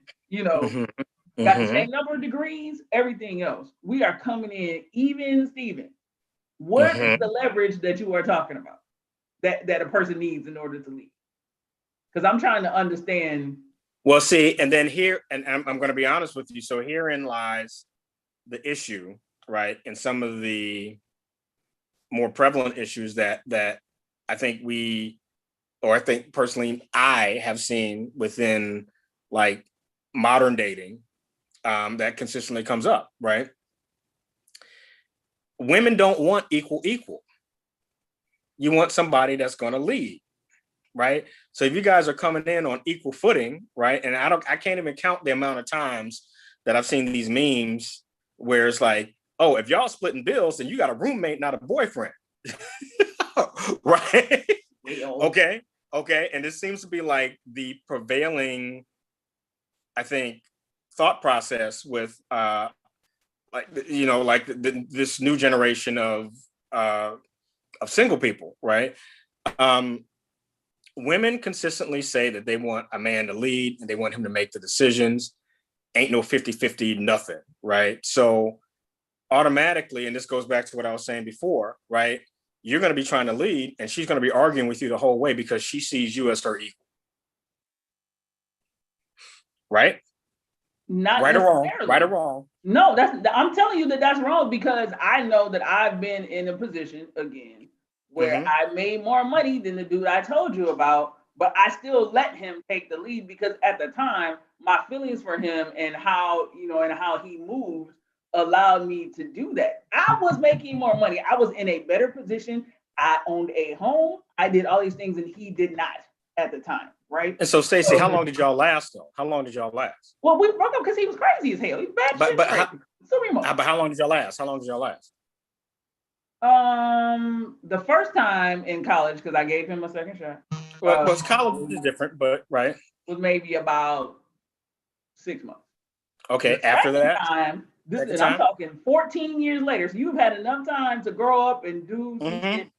got the Mm-hmm. same number of degrees, everything else. We are coming in even, Steven. What is Mm-hmm. the leverage that you are talking about that a person needs in order to leave? Because I'm trying to understand. Well, see, and then here, and I'm going to be honest with you. So herein lies the issue, right? And some of the more prevalent issues that I think we, or I think personally, I have seen within like modern dating that consistently comes up, right? Women don't want equal. You want somebody that's going to lead, right? So if you guys are coming in on equal footing, right? And I can't even count the amount of times that I've seen these memes where it's like, oh, if y'all splitting bills, then you got a roommate, not a boyfriend. Right? Okay. Okay. And this seems to be like the prevailing, I think, thought process with like this new generation of single people, right? Um, Women consistently say that they want a man to lead and they want him to make the decisions. Ain't no 50-50 nothing, right? So automatically, and this goes back to what I was saying before, right? You're going to be trying to lead and she's going to be arguing with you the whole way because she sees you as her equal. Right? Not Right or wrong? necessarily. Right or wrong? No, I'm telling you that's wrong because I know that I've been in a position again where I made more money than the dude I told you about, but I still let him take the lead because at the time my feelings for him and how he moved allowed me to do that. I was making more money. I was in a better position. I owned a home. I did all these things and he did not at the time, right? And so, Stacey, how long did y'all last though? How long did y'all last? Well, we broke up because he was crazy as hell. He's bad shit crazy. But how long did y'all last? How long did y'all last? The first time in college, because I gave him a second shot. Well, college is different, but right. Was maybe about 6 months. Okay, after that time, I'm talking 14 years later. So you've had enough time to grow up and do some shit.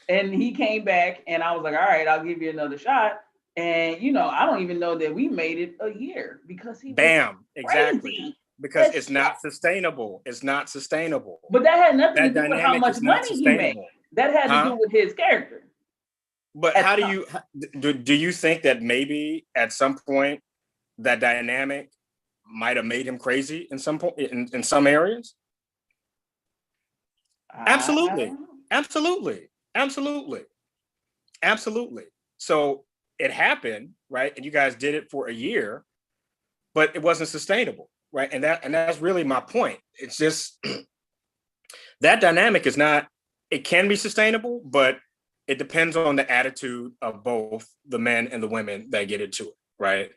And he came back, and I was like, all right, I'll give you another shot. And I don't even know that we made it a year because he was exactly. Because it's not sustainable. It's not sustainable. But that had nothing to do with how much money he made. That had to do with his character. But how do you think that maybe at some point that dynamic might have made him crazy in some point in some areas? Absolutely. So it happened, right? And you guys did it for a year, but it wasn't sustainable, right? And that's really my point. It's just that dynamic is not, it can be sustainable, but it depends on the attitude of both the men and the women that get into it, right?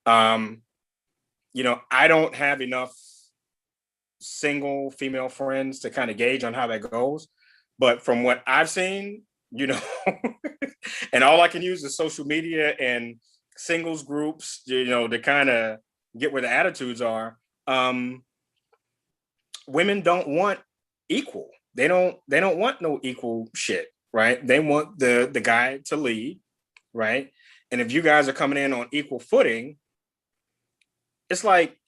I don't have enough single female friends to kind of gauge on how that goes. But from what I've seen, and all I can use is social media and singles groups, to kind of get where the attitudes are. Women don't want equal. They don't want no equal shit, right? They want the guy to lead, right? And if you guys are coming in on equal footing, it's like,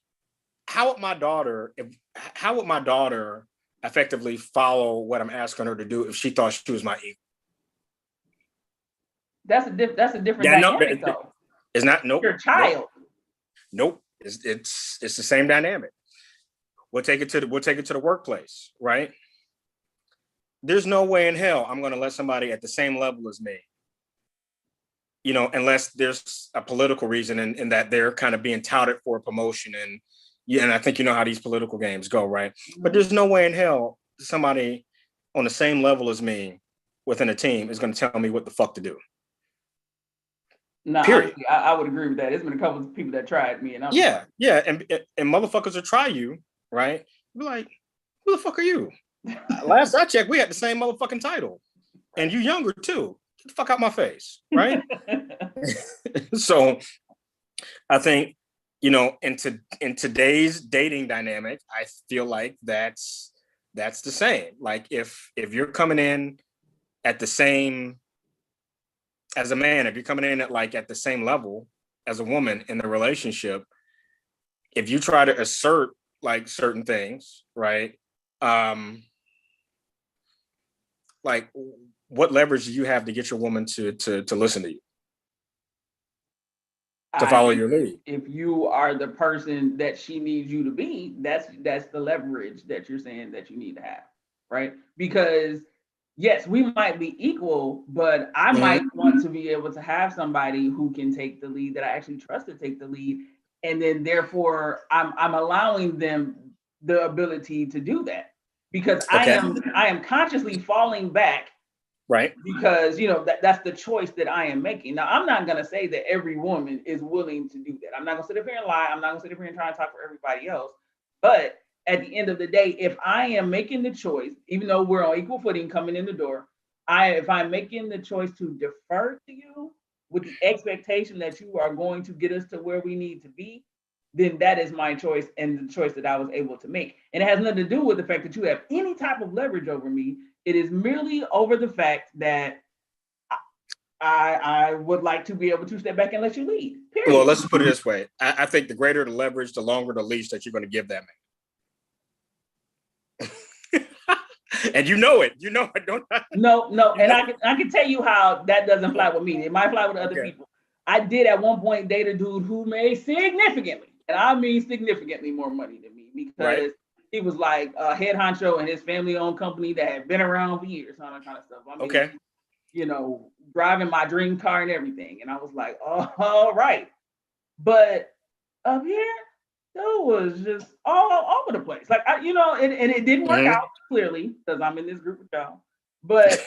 how would my daughter effectively follow what I'm asking her to do if she thought she was my equal? That's a different dynamic, though. It's not. Nope. Your child. Nope. It's the same dynamic. We'll take it to the workplace, right? There's no way in hell I'm going to let somebody at the same level as me, unless there's a political reason in that they're kind of being touted for a promotion. And I think you know how these political games go, right? But there's no way in hell somebody on the same level as me within a team is going to tell me what the fuck to do. No, honestly, I would agree with that. There's been a couple of people that tried me, and I'm and motherfuckers will try you, right? Be like, who the fuck are you? Last I checked, we had the same motherfucking title, and you younger too. Get the fuck out my face, right? So, I think in today's dating dynamic, I feel like that's the same. Like if you're coming in at the same as a man, if you're coming in at the same level as a woman in the relationship, if you try to assert like certain things, right? Um, like what leverage do you have to get your woman to listen to you, to I follow think your lead? if you are the person that she needs you to be, that's the leverage that you're saying that you need to have, right? Because yes, we might be equal, but I might Mm-hmm. want to be able to have somebody who can take the lead, that I actually trust to take the lead, and then therefore I'm allowing them the ability to do that because Okay. I am consciously falling back Right. because that's the choice that I am making. Now, I'm not gonna say that every woman is willing to do that. I'm not gonna sit up here and lie. I'm not gonna sit up here and try and talk for everybody else. But at the end of the day, if I am making the choice, even though we're on equal footing coming in the door, if I'm making the choice to defer to you with the expectation that you are going to get us to where we need to be, then that is my choice and the choice that I was able to make. And it has nothing to do with the fact that you have any type of leverage over me. It is merely over the fact that I would like to be able to step back and let you lead. Well, Period. let's put it this way. I think the greater the leverage, the longer the leash that you're going to give that man. And you know it. You know it, don't I? No, You and know I can tell you how that doesn't fly with me. It might fly with other okay. people. I did at one point date a dude who made significantly, and I mean significantly more money than me Right. because he was like a head honcho in his family-owned company that had been around for years, all that kind of stuff. I mean, Okay. driving my dream car and everything. And I was like, oh, all right. But up here, dude was just all over the place. Like, and it didn't work Mm-hmm. out clearly because I'm in this group with y'all. But,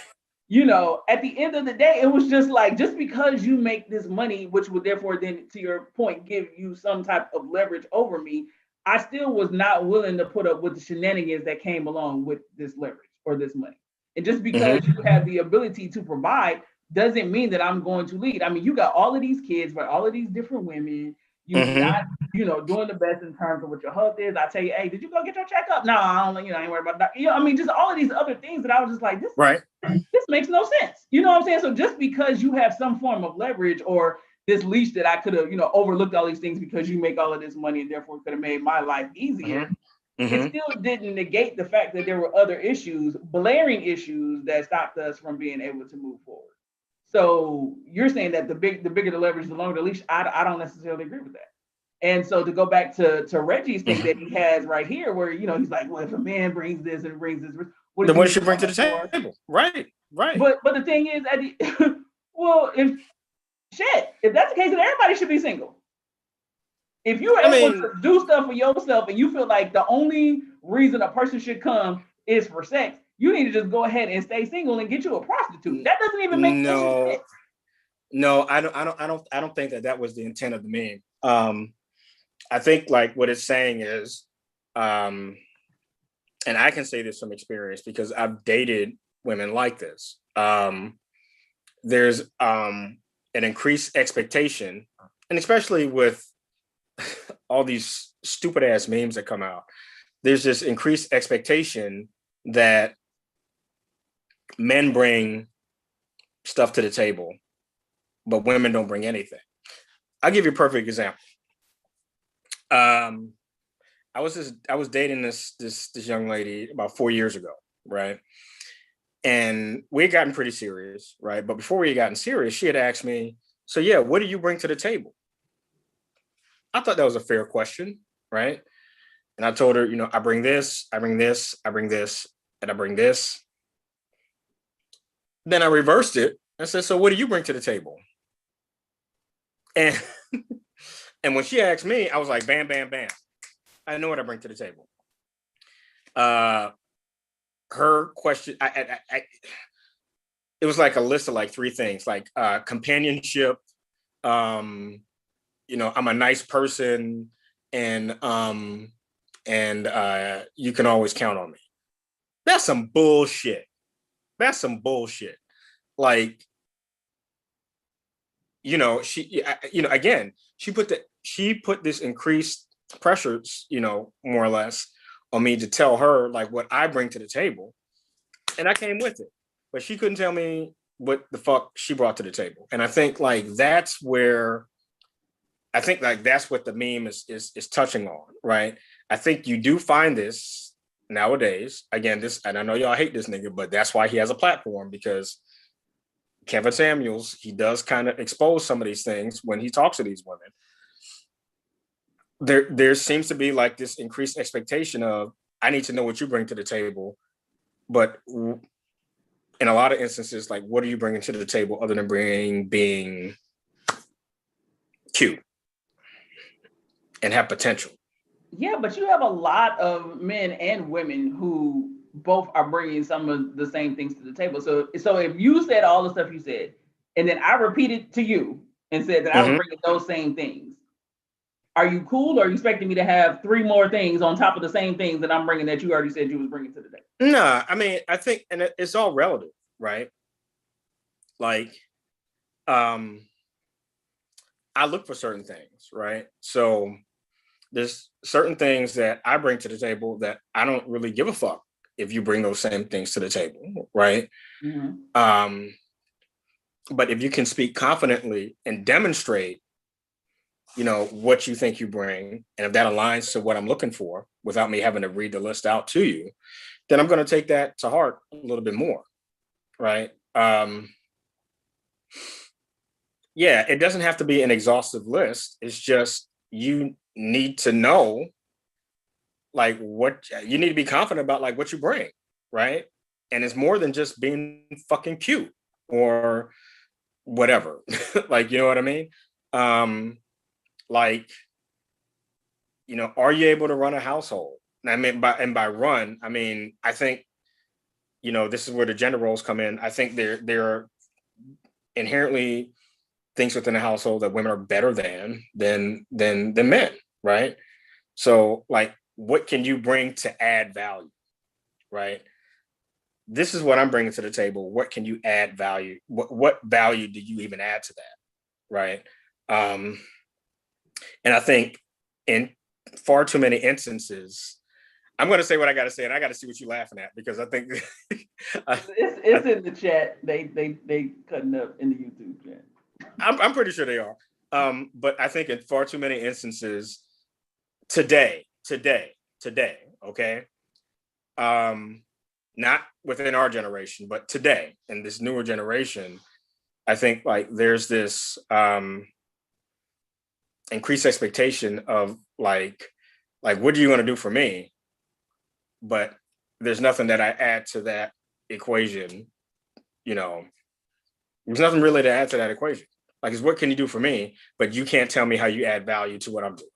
at the end of the day, it was just like, just because you make this money, which would therefore then, to your point, give you some type of leverage over me, I still was not willing to put up with the shenanigans that came along with this leverage or this money. And just because Mm-hmm. you have the ability to provide doesn't mean that I'm going to lead. I mean, you got all of these kids, but all of these different women, you Mm-hmm. not, doing the best in terms of what your health is. I tell you, hey, did you go get your checkup? No, I don't, I ain't worried about that. I mean, just all of these other things that I was just like, Right. this makes no sense. You know what I'm saying? So just because you have some form of leverage or this leash that I could have, overlooked all these things because you make all of this money and therefore could have made my life easier, Mm-hmm. it Mm-hmm. still didn't negate the fact that there were other issues, blaring issues that stopped us from being able to move forward. So you're saying that the bigger the leverage, the longer the leash. I don't necessarily agree with that. And so to go back to Reggie's thing that Mm-hmm. he has right here, where he's like, well, if a man brings this and brings this, what does Then he what need does she to bring come to up the for? table? Right. Right. But the thing is, well, if that's the case, then everybody should be single. If you're I able mean, to do stuff for yourself and you feel like the only reason a person should come is for sex, you need to just go ahead and stay single and get you a prostitute. That doesn't even make any no, sense. no, I don't think that was the intent of the meme. I think like what it's saying is, um, and I can say this from experience because I've dated women like this. There's an increased expectation, and especially with all these stupid ass memes that come out, there's this increased expectation that men bring stuff to the table, but women don't bring anything. I'll give you a perfect example. Um, I was dating this young lady about 4 years ago, right? And we had gotten pretty serious, right? But before we had gotten serious, she had asked me, "So yeah, what do you bring to the table?" I thought that was a fair question, right? And I told her, I bring this, I bring this, I bring this, and I bring this. Then I reversed it and said, "So what do you bring to the table?" And and when she asked me, I was like, "Bam, bam, bam." I know what I bring to the table. Uh, her question, it was like a list of like three things, like companionship. Um, I'm a nice person, and you can always count on me. That's some bullshit. That's some bullshit. Like, again, she put this increased pressures, more or less on me to tell her like what I bring to the table. And I came with it. But she couldn't tell me what the fuck she brought to the table. And I think like that's where I think like that's what the meme is touching on, right? I think you do find this nowadays. Again, this, and I know y'all hate this nigga, but that's why he has a platform, because Kevin Samuels, he does kind of expose some of these things when he talks to these women. There seems to be like this increased expectation of, I need to know what you bring to the table, but in a lot of instances, like, what are you bringing to the table other than being cute and have potential? Yeah, but you have a lot of men and women who both are bringing some of the same things to the table. So if you said all the stuff you said, and then I repeated to you and said that I was bringing those same things, are you cool, or are you expecting me to have 3 more things on top of the same things that I'm bringing that you already said you was bringing to the table? Nah, I mean, I think, and it's all relative, right? Like, I look for certain things, right? So there's certain things that I bring to the table that I don't really give a fuck if you bring those same things to the table, right? Mm-hmm. But if you can speak confidently and demonstrate, you know, what you think you bring, and if that aligns to what I'm looking for without me having to read the list out to you, then I'm going to take that to heart a little bit more, right? Yeah, it doesn't have to be an exhaustive list. It's just, you need to know, like, what you need to be confident about, like what you bring, right? And it's more than just being fucking cute or whatever. Like, you know what I mean? Like, you know, are you able to run a household? I mean, by run, I mean, I think, you know, this is where the gender roles come in. I think there are inherently things within a household that women are better than men, right? So, like, what can you bring to add value, right? This is what I'm bringing to the table. What can you add value? What value do you even add to that, right? And I think in far too many instances, I'm going to say what I got to say, and I got to see what you're laughing at, because I think it's in the chat. They cutting up in the YouTube chat. I'm pretty sure they are. But I think in far too many instances today, okay, not within our generation, but today in this newer generation, I think like there's this increased expectation of like what are you going to do for me? But there's nothing that I add to that equation. You know, there's nothing really to add to that equation. Like, it's what can you do for me? But you can't tell me how you add value to what I'm doing.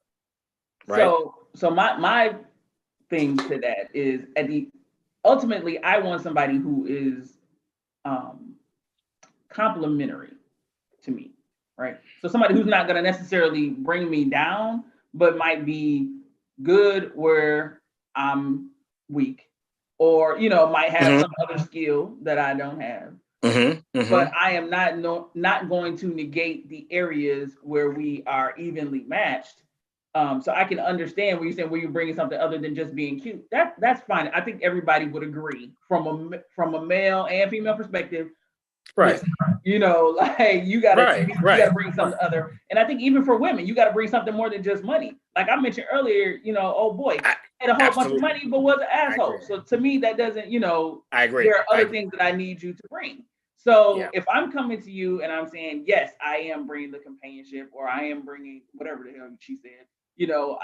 Right. So my thing to that is, ultimately, I want somebody who is complimentary to me, right? So somebody who's not going to necessarily bring me down, but might be good where I'm weak, or, you know, might have some other skill that I don't have. But I am not going to negate the areas where we are evenly matched. So I can understand where you're saying, where you're bringing something other than just being cute. That's fine. I think everybody would agree from a male and female perspective. Right. You know, like you gotta bring something other. And I think even for women, you gotta bring something more than just money. Like I mentioned earlier, you know, oh boy, had a whole bunch of money, but was an asshole. So to me, that doesn't, you know, I agree. There are other things that I need you to bring. So if I'm coming to you and I'm saying, yes, I am bringing the companionship, or I am bringing whatever the hell she said, you know,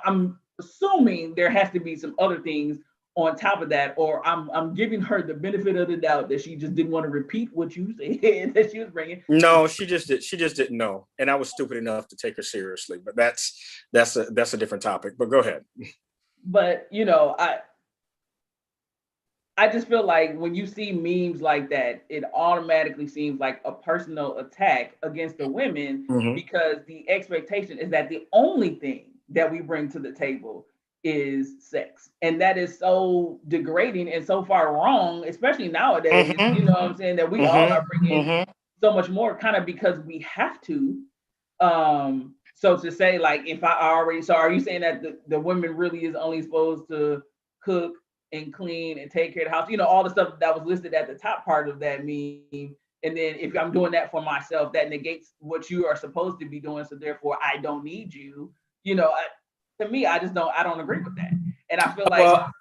I'm assuming there has to be some other things on top of that, or I'm giving her the benefit of the doubt that she just didn't want to repeat what you said that she was bringing. No, she just didn't know, and I was stupid enough to take her seriously. But that's a different topic. But go ahead. But you know, I just feel like when you see memes like that, it automatically seems like a personal attack against the women, because the expectation is that the only thing that we bring to the table is sex. And that is so degrading and so far wrong, especially nowadays, you know what I'm saying, that we all are bringing so much more kind of because we have to. So to say, like, if I already, so are you saying that the women really is only supposed to cook and clean and take care of the house, you know, all the stuff that was listed at the top part of that meme, And then if I'm doing that for myself, that negates what you are supposed to be doing. So therefore, I don't need you. You know, to me, I don't agree with that. And I feel like, well,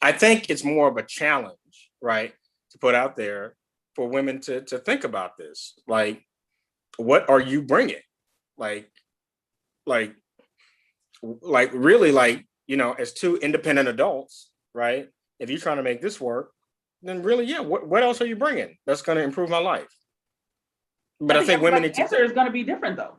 I think it's more of a challenge, right, to put out there for women to think about this. Like, what are you bringing? Like, like, really, like, as two independent adults, right? If you're trying to make this work, then really, yeah, what else are you bringing that's going to improve my life? But I think women need to answer is going to be different though.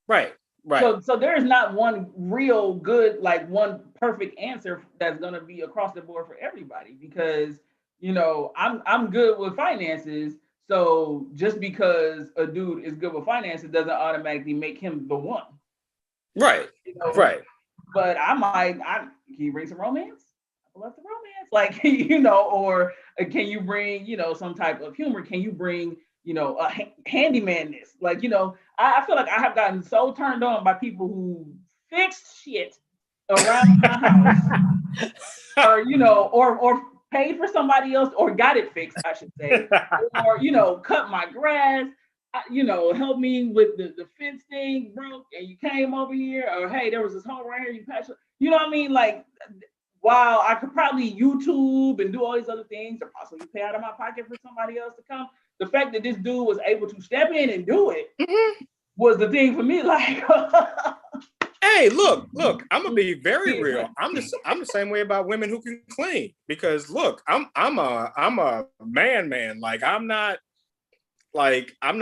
Right. Right. So there is not one real good, like one perfect answer that's going to be across the board for everybody, because I'm good with finances. So just because a dude is good with finances doesn't automatically make him the one. Right. Right. But can you bring some romance? I love the romance, like, or can you bring, some type of humor? Can you bring, a handymanness? Like, I feel like I have gotten so turned on by people who fixed shit around my house, or paid for somebody else, or got it fixed, I should say, or cut my grass. Help me with the fence thing broke and you came over here, or hey, there was this hole right here, you patched it. You know what I mean? Like, while I could probably YouTube and do all these other things, or possibly pay out of my pocket for somebody else to come, the fact that this dude was able to step in and do it was the thing for me. Like, hey, look, I'm gonna be very real. I'm the same way about women who can clean, because look, I'm a man. Like, I'm not like a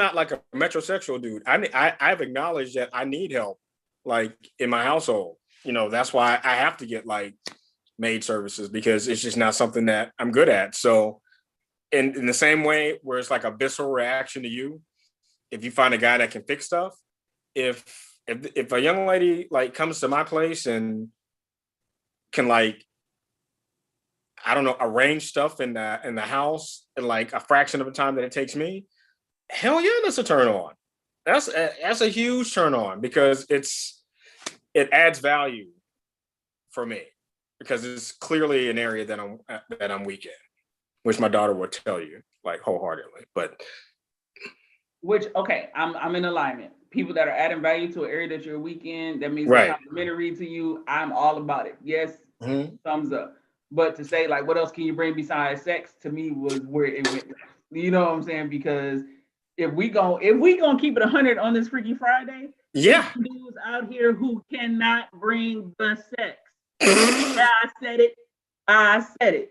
metrosexual dude. I've acknowledged that I need help, like, in my household. That's why I have to get like maid services, because it's just not something that I'm good at. So in the same way where it's like a visceral reaction to you, if you find a guy that can fix stuff, if a young lady like comes to my place and can, like, I don't know, arrange stuff in the house in like a fraction of the time that it takes me, hell yeah, that's a turn on. That's a huge turn on, because it adds value for me, because it's clearly an area that I'm weak in, which my daughter will tell you, like, wholeheartedly. But okay, I'm in alignment. People that are adding value to an area that you're weak in, that means right. they're complimentary to you. I'm all about it. Yes, thumbs up. But to say, like, what else can you bring besides sex, to me was where it went. You know what I'm saying? Because if we gonna keep it 100 on this Freaky Friday, yeah, dudes out here who cannot bring the sex. Yeah, I said it.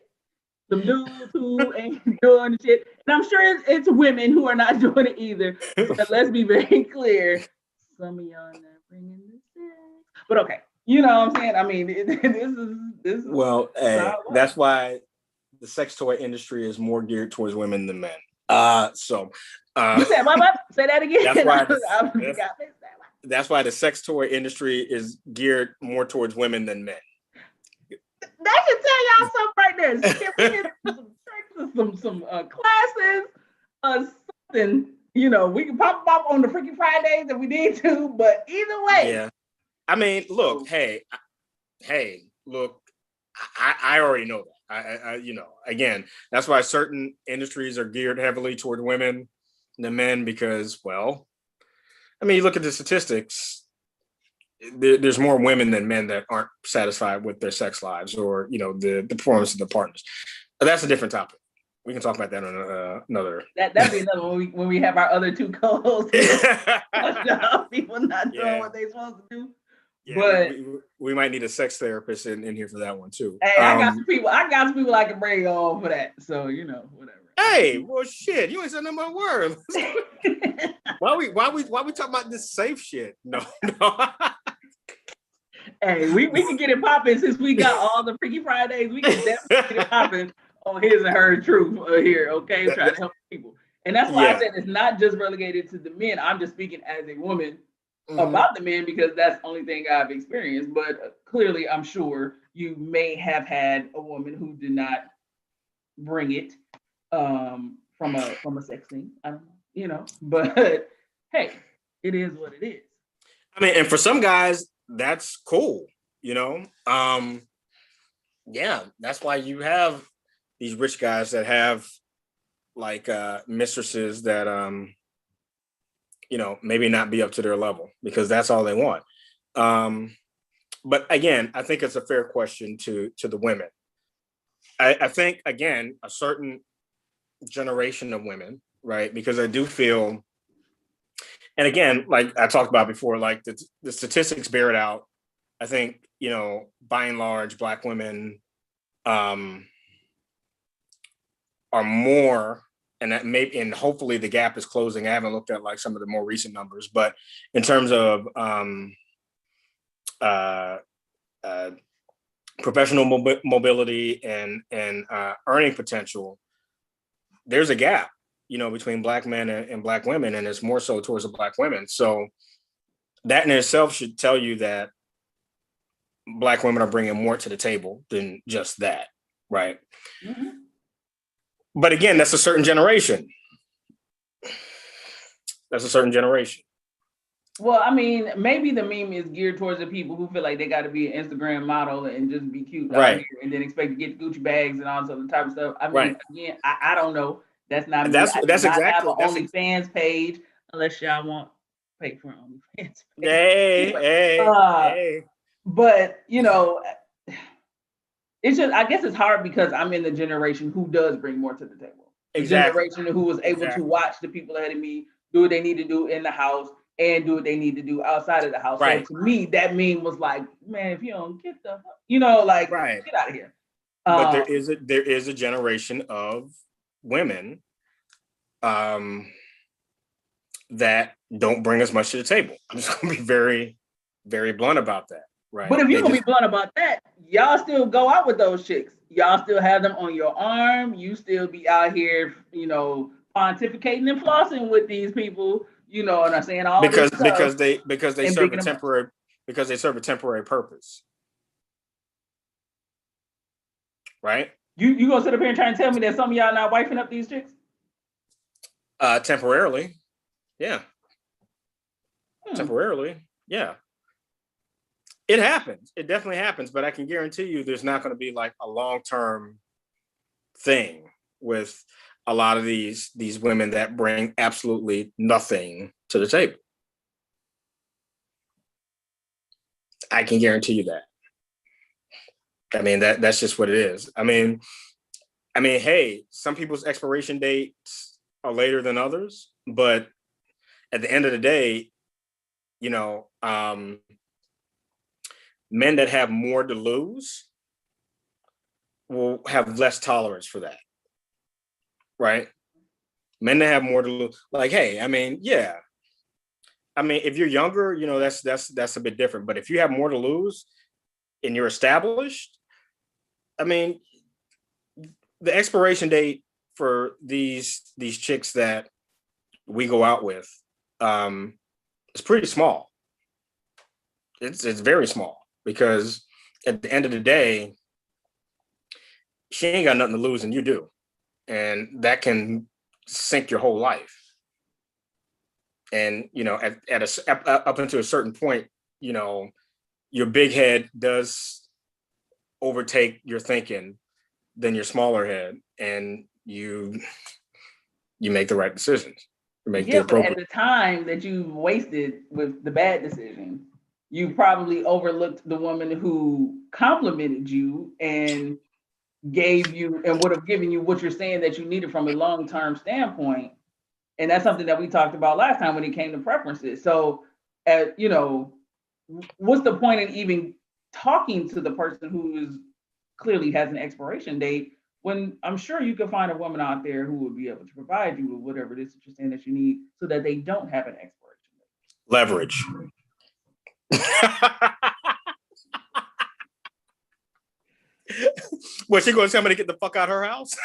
The dudes who ain't doing shit, and I'm sure it's women who are not doing it either. But let's be very clear: some of y'all not bringing the sex. But okay, you know what I'm saying? I mean, this is. Well, that's why the sex toy industry is more geared towards women than men. You said what? Say that again. That's why the sex toy industry is geared more towards women than men. That should tell y'all something right there. Some classes, something. We can pop up on the Freaky Fridays if we need to, but either way. Yeah. I mean, look, hey, look, I already know that. I again, that's why certain industries are geared heavily toward women than men, because, well, I mean, you look at the statistics, there's more women than men that aren't satisfied with their sex lives, or, the performance of their partners. But that's a different topic. We can talk about that on another. That'd be another when we have our other two co-hosts. People not doing what they're supposed to do. Yeah, but we might need a sex therapist in here for that one too. Hey, I got some people I can bring on for that. So, whatever. Hey, well, shit, you ain't said no more words. Why we talking about this safe shit? No. Hey, we can get it popping since we got all the Freaky Fridays. We can definitely get it popping on His and Her Truth here, okay? Trying to help people. And that's why I said it's not just relegated to the men. I'm just speaking as a woman about the men, because that's the only thing I've experienced. But clearly, I'm sure you may have had a woman who did not bring it from a sex scene. I don't know, but hey, it is what it is. I mean, and for some guys, that's cool, yeah, that's why you have these rich guys that have like mistresses that maybe not be up to their level because that's all they want. But again, I think it's a fair question to the women. I think again a certain generation of women, right? Because I do feel, and again, like I talked about before, like the statistics bear it out. I think by and large, Black women are more, and that maybe, and hopefully the gap is closing. I haven't looked at like some of the more recent numbers, but in terms of uh, uh, professional mobility and earning potential, there's a gap, between Black men and Black women, and it's more so towards the Black women. So that in itself should tell you that Black women are bringing more to the table than just that, right? Mm-hmm. But again, that's a certain generation. That's a certain generation. Well, I mean, maybe the meme is geared towards the people who feel like they got to be an Instagram model and just be cute, right? And then expect to get Gucci bags and all this other type of stuff. I mean, right. Again, I don't know. That's not me. That's exactly. I have an OnlyFans page unless y'all want to pay for an OnlyFans page. Hey. But it's just, I guess it's hard because I'm in the generation who does bring more to the table. Exactly. The generation who was able to watch the people ahead of me do what they need to do in the house and do what they need to do outside of the house. Right. So to me, that meme was like, man, if you don't get the, right. get out of here. But there is a generation of women that don't bring as much to the table. I'm just gonna be very, very blunt about that. Right. But if you're gonna be blunt about that, y'all still go out with those chicks. Y'all still have them on your arm. You still be out here, pontificating and flossing with these people. You know what I'm saying? All because they serve a temporary purpose. Right? You gonna sit up here and try and tell me that some of y'all not wifing up these chicks? Temporarily. Yeah. Temporarily. Yeah. It happens. It definitely happens, but I can guarantee you there's not going to be like a long-term thing with a lot of these women that bring absolutely nothing to the table. I can guarantee you that. I mean, that's just what it is. I mean, hey, some people's expiration dates are later than others, but at the end of the day, men that have more to lose will have less tolerance for that, right? Men that have more to lose, like, hey, I mean, yeah. I mean, if you're younger, that's a bit different. But if you have more to lose and you're established, I mean, the expiration date for these chicks that we go out with is pretty small. It's very small. Because at the end of the day, she ain't got nothing to lose and you do. And that can sink your whole life. And, up until a certain point, your big head does overtake your thinking than your smaller head. And you make the right decisions. But at the time that you wasted with the bad decision, you probably overlooked the woman who complimented you and gave you and would have given you what you're saying that you needed from a long-term standpoint. And that's something that we talked about last time when it came to preferences. So, what's the point in even talking to the person who clearly has an expiration date when I'm sure you could find a woman out there who would be able to provide you with whatever it is that you're saying that you need so that they don't have an expiration date? Leverage. Was she going to tell me to get the fuck out of her house?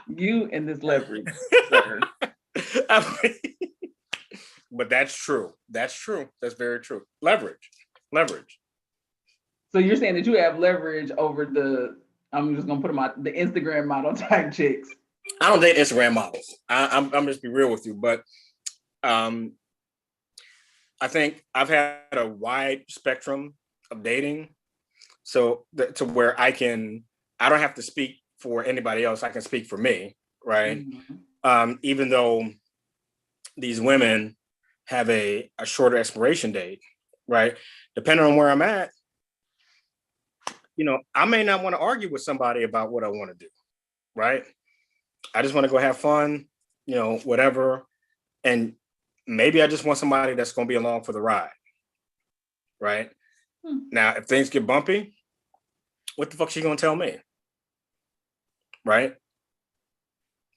You and this leverage. But that's true. That's true. That's very true. Leverage. So you're saying that you have leverage over I'm just going to put them out, the Instagram model type chicks. I don't date Instagram models. I'm just be real with you, but I think I've had a wide spectrum of dating, so to where I don't have to speak for anybody else. I can speak for me, right? Mm-hmm. Even though these women have a shorter expiration date, right? Depending on where I'm at, I may not want to argue with somebody about what I want to do, right? I just want to go have fun, whatever. And maybe I just want somebody that's going to be along for the ride, right? Now, if things get bumpy, what the fuck she going to tell me? Right?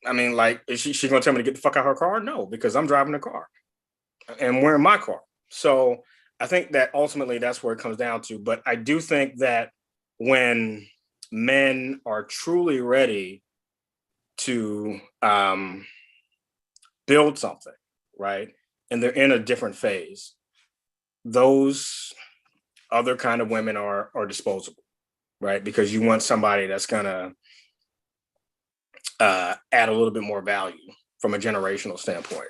I mean, like, is she going to tell me to get the fuck out of her car? No, because I'm driving the car and we're in my car. So I think that ultimately that's where it comes down to. But I do think that when men are truly ready to build something, right, and they're in a different phase, those other kind of women are disposable, right? Because you want somebody that's gonna add a little bit more value from a generational standpoint.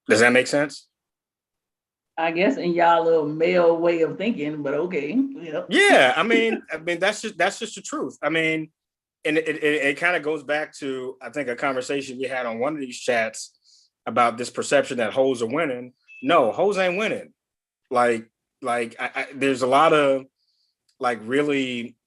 Does that make sense? I guess in y'all little male way of thinking, but okay. Yeah, I mean that's just the truth. I mean, and it kind of goes back to, I think, a conversation we had on one of these chats about this perception that hoes are winning. No, hoes ain't winning. Like there's a lot of like really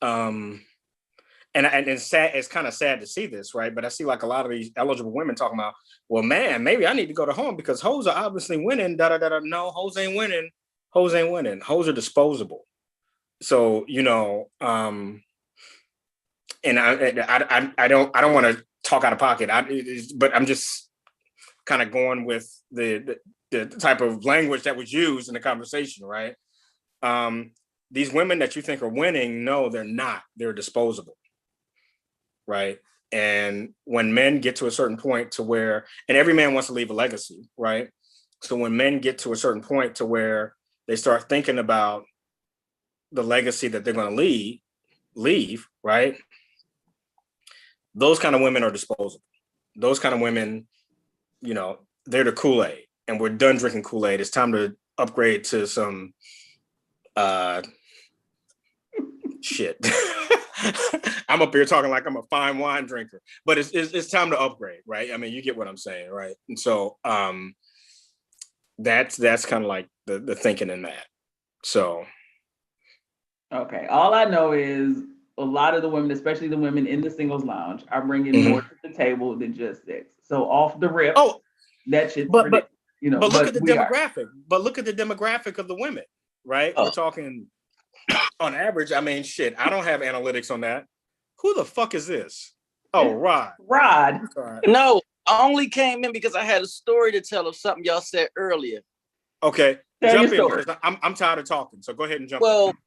and it's sad, it's kind of sad to see this, right? But I see like a lot of these eligible women talking about, well, man, maybe I need to go to home because hoes are obviously winning. Da da da da. No, hoes ain't winning. Hoes ain't winning. Hoes are disposable. So and I don't want to talk out of pocket. But I'm just kind of going with the type of language that was used in the conversation, right? These women that you think are winning, no, they're not. They're disposable, right? And when men get to a certain point to where, and every man wants to leave a legacy, right? So when men get to a certain point to where they start thinking about the legacy that they're going to leave, right? Those kind of women are disposable. Those kind of women, they're the Kool-Aid, and we're done drinking Kool-Aid. It's time to upgrade to some shit. I'm up here talking like I'm a fine wine drinker, but it's time to upgrade, right? I mean, you get what I'm saying, right? And so that's kind of like the thinking in that. So okay, all I know is a lot of the women, especially the women in the singles lounge, are bringing more to the table than just sex. So off the rip, that shit's but look at the demographic. But look at the demographic of the women, right? We're talking on average. I mean, shit, I don't have analytics on that. Who the fuck is this? Oh, Rod. No, I only came in because I had a story to tell of something y'all said earlier. Okay, jump in because I'm tired of talking. So go ahead and jump in. Well, the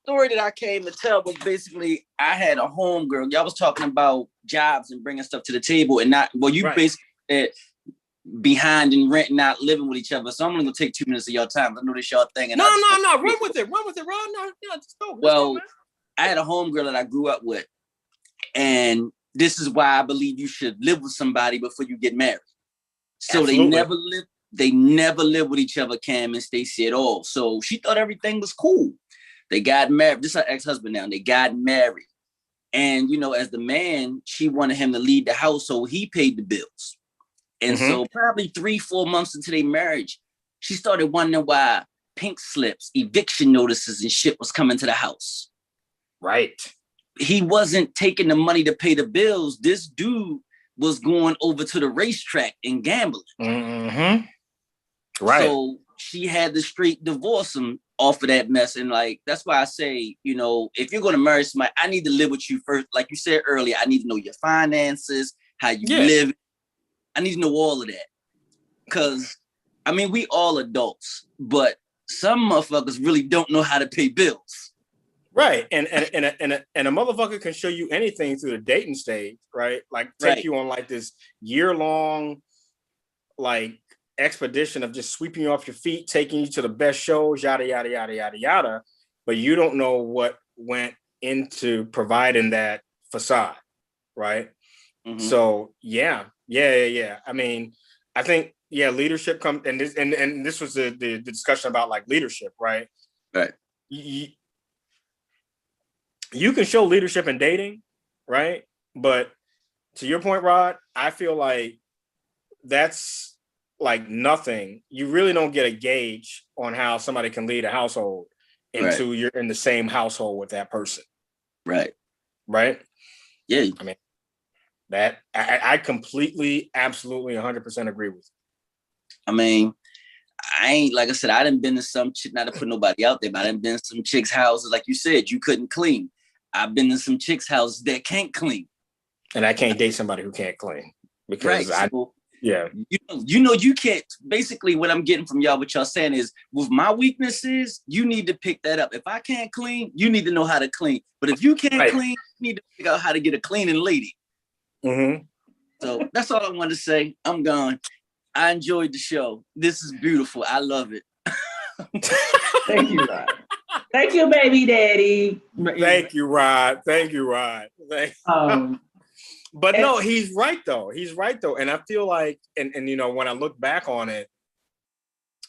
story that I came to tell was basically I had a homegirl. Y'all was talking about jobs and bringing stuff to the table and not, well, you basically said behind and rent, not living with each other. So I'm gonna take 2 minutes of your time. I know this y'all thing. And no, run with it, Ron. No, just go. Well, I had a homegirl that I grew up with, and this is why I believe you should live with somebody before you get married. So Absolutely. they never lived with each other, Cam and Stacey, at all. So she thought everything was cool. They got married. This is her ex-husband now. They got married. And, as the man, she wanted him to lead the house, so he paid the bills. And so probably 3-4 months into their marriage, she started wondering why pink slips, eviction notices and shit was coming to the house. Right. He wasn't taking the money to pay the bills. This dude was going over to the racetrack and gambling. Mm-hmm. Right. So she had to straight divorce him off of that mess. And that's why I say, if you're going to marry somebody, I need to live with you first. Like you said earlier, I need to know your finances, how you live. I need to know all of that. Because, I mean, we all adults, but some motherfuckers really don't know how to pay bills. Right. And a motherfucker can show you anything through the dating stage, right? Like take you on like this year-long like expedition of just sweeping you off your feet, taking you to the best shows, yada, yada, yada, yada, yada. But you don't know what went into providing that facade, right? Mm-hmm. So yeah. I mean, I think leadership comes, and this was the discussion about like leadership, right? Right. you can show leadership in dating, right? But to your point, Rod, I feel like that's like nothing. You really don't get a gauge on how somebody can lead a household Right. until you're in the same household with that person. Right. Right. Yeah. I mean, that I completely, absolutely 100% agree with you. I mean, I ain't, like I said, I done been to some chick, not to put nobody out there, but I done been to some chicks' houses, like you said, you couldn't clean. I've been to some chicks' houses that can't clean. And I can't date somebody who can't clean because yeah. You can't, basically what I'm getting from y'all, what y'all saying is, with my weaknesses, you need to pick that up. If I can't clean, you need to know how to clean. But if you can't clean, you need to figure out how to get a cleaning lady. Mm-hmm. So that's all I wanted to say. I'm gone. I enjoyed the show. This is beautiful. I love it. Thank you, Rod. Thank you, baby daddy. Thank you, Rod. Thank you, Rod. But no, he's right though. He's right though. And I feel like, and you know, when I look back on it,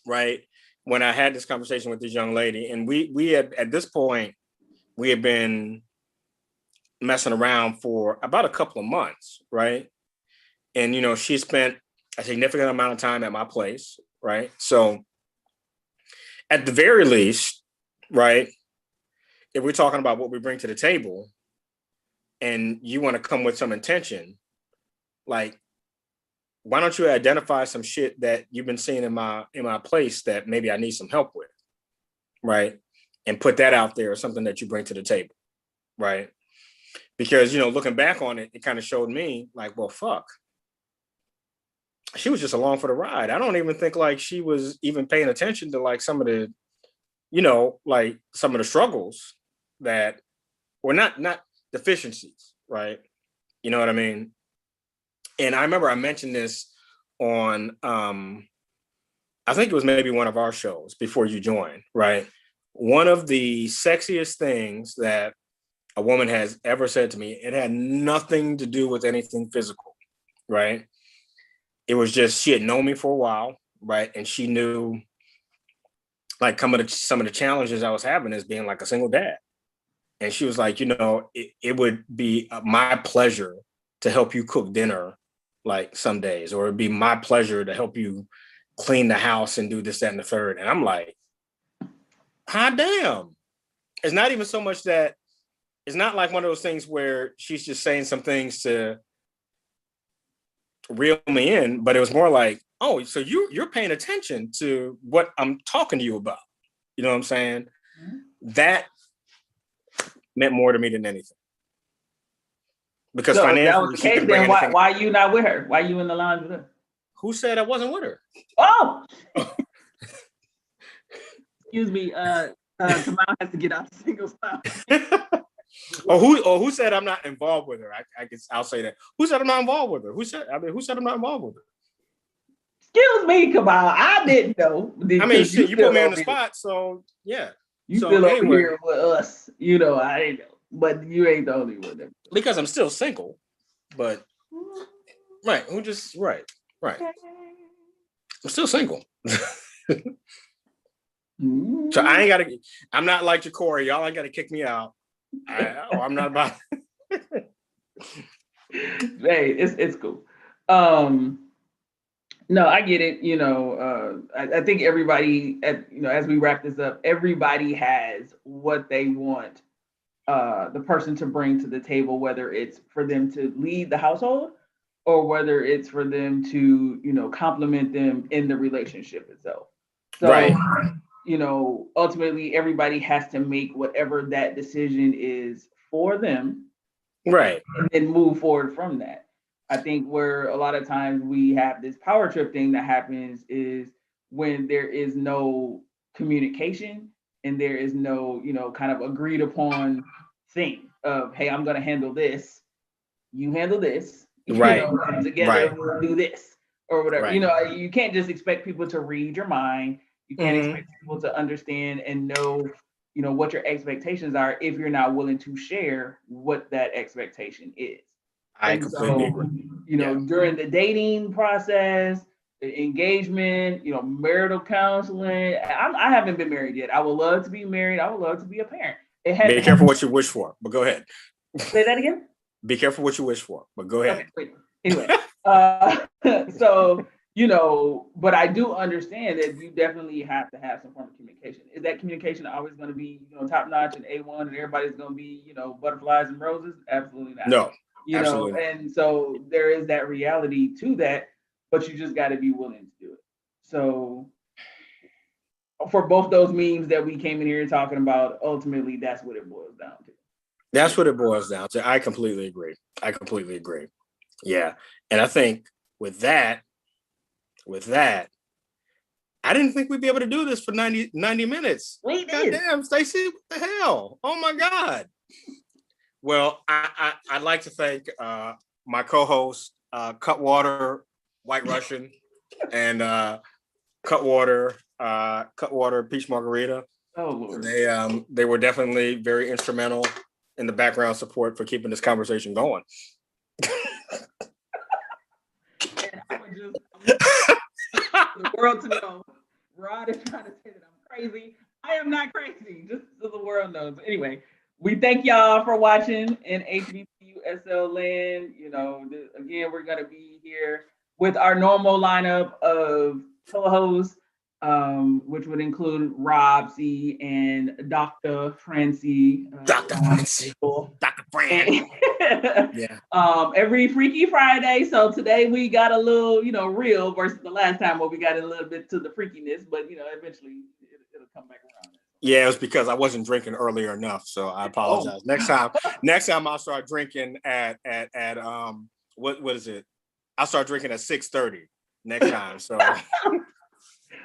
right, when I had this conversation with this young lady, and we had, at this point, we had been messing around for about a couple of months, right? And, you know, she spent a significant amount of time at my place, right? So at the very least, right, if we're talking about what we bring to the table and you want to come with some intention, like, why don't you identify some shit that you've been seeing in my place that maybe I need some help with, right? And put that out there as something that you bring to the table, right? Because, you know, looking back on it, it kind of showed me like, well, fuck. She was just along for the ride. I don't even think like she was even paying attention to like some of the, you know, like some of the struggles that were not deficiencies, right? You know what I mean? And I remember I mentioned this on, I think it was maybe one of our shows before you joined, right? One of the sexiest things that a woman has ever said to me, it had nothing to do with anything physical, right? It was just, she had known me for a while, right? And she knew like some of the challenges I was having as being like a single dad. And she was like, you know, it would be my pleasure to help you cook dinner like some days, or it'd be my pleasure to help you clean the house and do this, that, and the third. And I'm like, hot damn. It's not even so much that, it's not like one of those things where she's just saying some things to reel me in, but it was more like, oh, so you're paying attention to what I'm talking to you about. You know what I'm saying? Mm-hmm. That meant more to me than anything. Because so financially, that was the case, then why are you not with her? Why are you in the lounge with her? Who said I wasn't with her? Oh! Excuse me, Kamal has to get out the singles lounge. Who said I'm not involved with her? I guess I'll say that. Who said I'm not involved with her? Who said I'm not involved with her? Excuse me, Kamal. I didn't know. I mean, shit, you put me on the spot, so yeah. You still over here with us. You know, I didn't know. But you ain't the only one. Because I'm still single. But right, right. I'm still single. So I'm not like Ja'Cory. Y'all ain't gotta kick me out. I'm not about. Hey, it's cool. No, I get it. You know, I think everybody, as we wrap this up, everybody has what they want the person to bring to the table, whether it's for them to lead the household or whether it's for them to, you know, complement them in the relationship itself. So, right. You know, ultimately everybody has to make whatever that decision is for them. Right. And then move forward from that. I think where a lot of times we have this power trip thing that happens is when there is no communication and there is no, you know, kind of agreed upon thing of, hey, I'm going to handle this. You handle this. Right. You know, together right. We'll do this or whatever. Right. You know, you can't just expect people to read your mind. You can't expect people to understand and know, you know, what your expectations are if you're not willing to share what that expectation is. I completely agree. You know, during the dating process, the engagement, you know, marital counseling. I haven't been married yet. I would love to be married. I would love to be a parent. It had Be careful what you wish for, but go ahead. Say that again. Be careful what you wish for, but go ahead. Okay, wait. Anyway, so but I do understand that you definitely have to have some form of communication. Is that communication always going to be top notch and A1, and everybody's going to be butterflies and roses? Absolutely not. No, absolutely not. And so there is that reality to that, but you just got to be willing to do it. So for both those memes that we came in here talking about, ultimately that's what it boils down to. That's what it boils down to. I completely agree. Yeah. And I think with that, I didn't think we'd be able to do this for 90 minutes. We did. Goddamn, Stacey, what the hell? Oh my God. Well, I'd like to thank my co-host, Cutwater White Russian, and Cutwater Peach Margarita. Oh Lord. They were definitely very instrumental in the background support for keeping this conversation going. And I would just the world to know, Rod is trying to say that I'm crazy. I am not crazy, just so the world knows. Anyway, we thank y'all for watching in HBCUSL land. Again, we're gonna be here with our normal lineup of co-hosts, which would include Rob C and Dr. Francie. Dr. Francie. Dr. Fran. Yeah. Every Freaky Friday. So today we got a little, real versus the last time where we got a little bit to the freakiness, but eventually it'll come back around. Yeah, it was because I wasn't drinking earlier enough, so I apologize. Next time I'll start drinking at what is it? I'll start drinking at 6:30 next time. So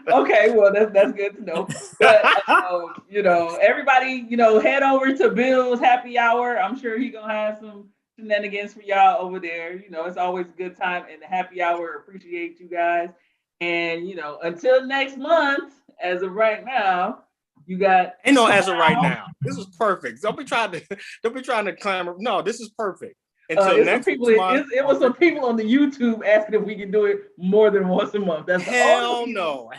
okay, well that's good to know. But everybody, head over to Bill's Happy Hour. I'm sure he's gonna have some shenanigans for y'all over there. It's always a good time in the happy hour. Appreciate you guys. And until next month, as of right now, you got as of right now. This is perfect. Don't be trying to clamor. No, this is perfect. Until next month. It was some people on the YouTube asking if we can do it more than once a month. That's hell no.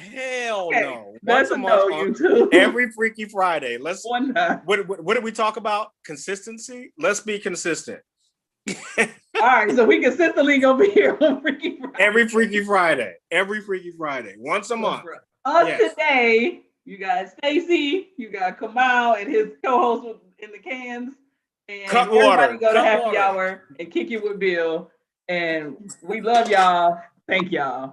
That's a no, YouTube. Every Freaky Friday. Let's one time. What did we talk about? Consistency. Let's be consistent. All right, so we consistently gonna be here on Freaky Friday. Every Freaky Friday. Once a month. Today, you got Stacey, you got Kamal and his co-host in the cans. And everybody go to Happy Hour and kick it with Bill. And we love y'all. Thank y'all.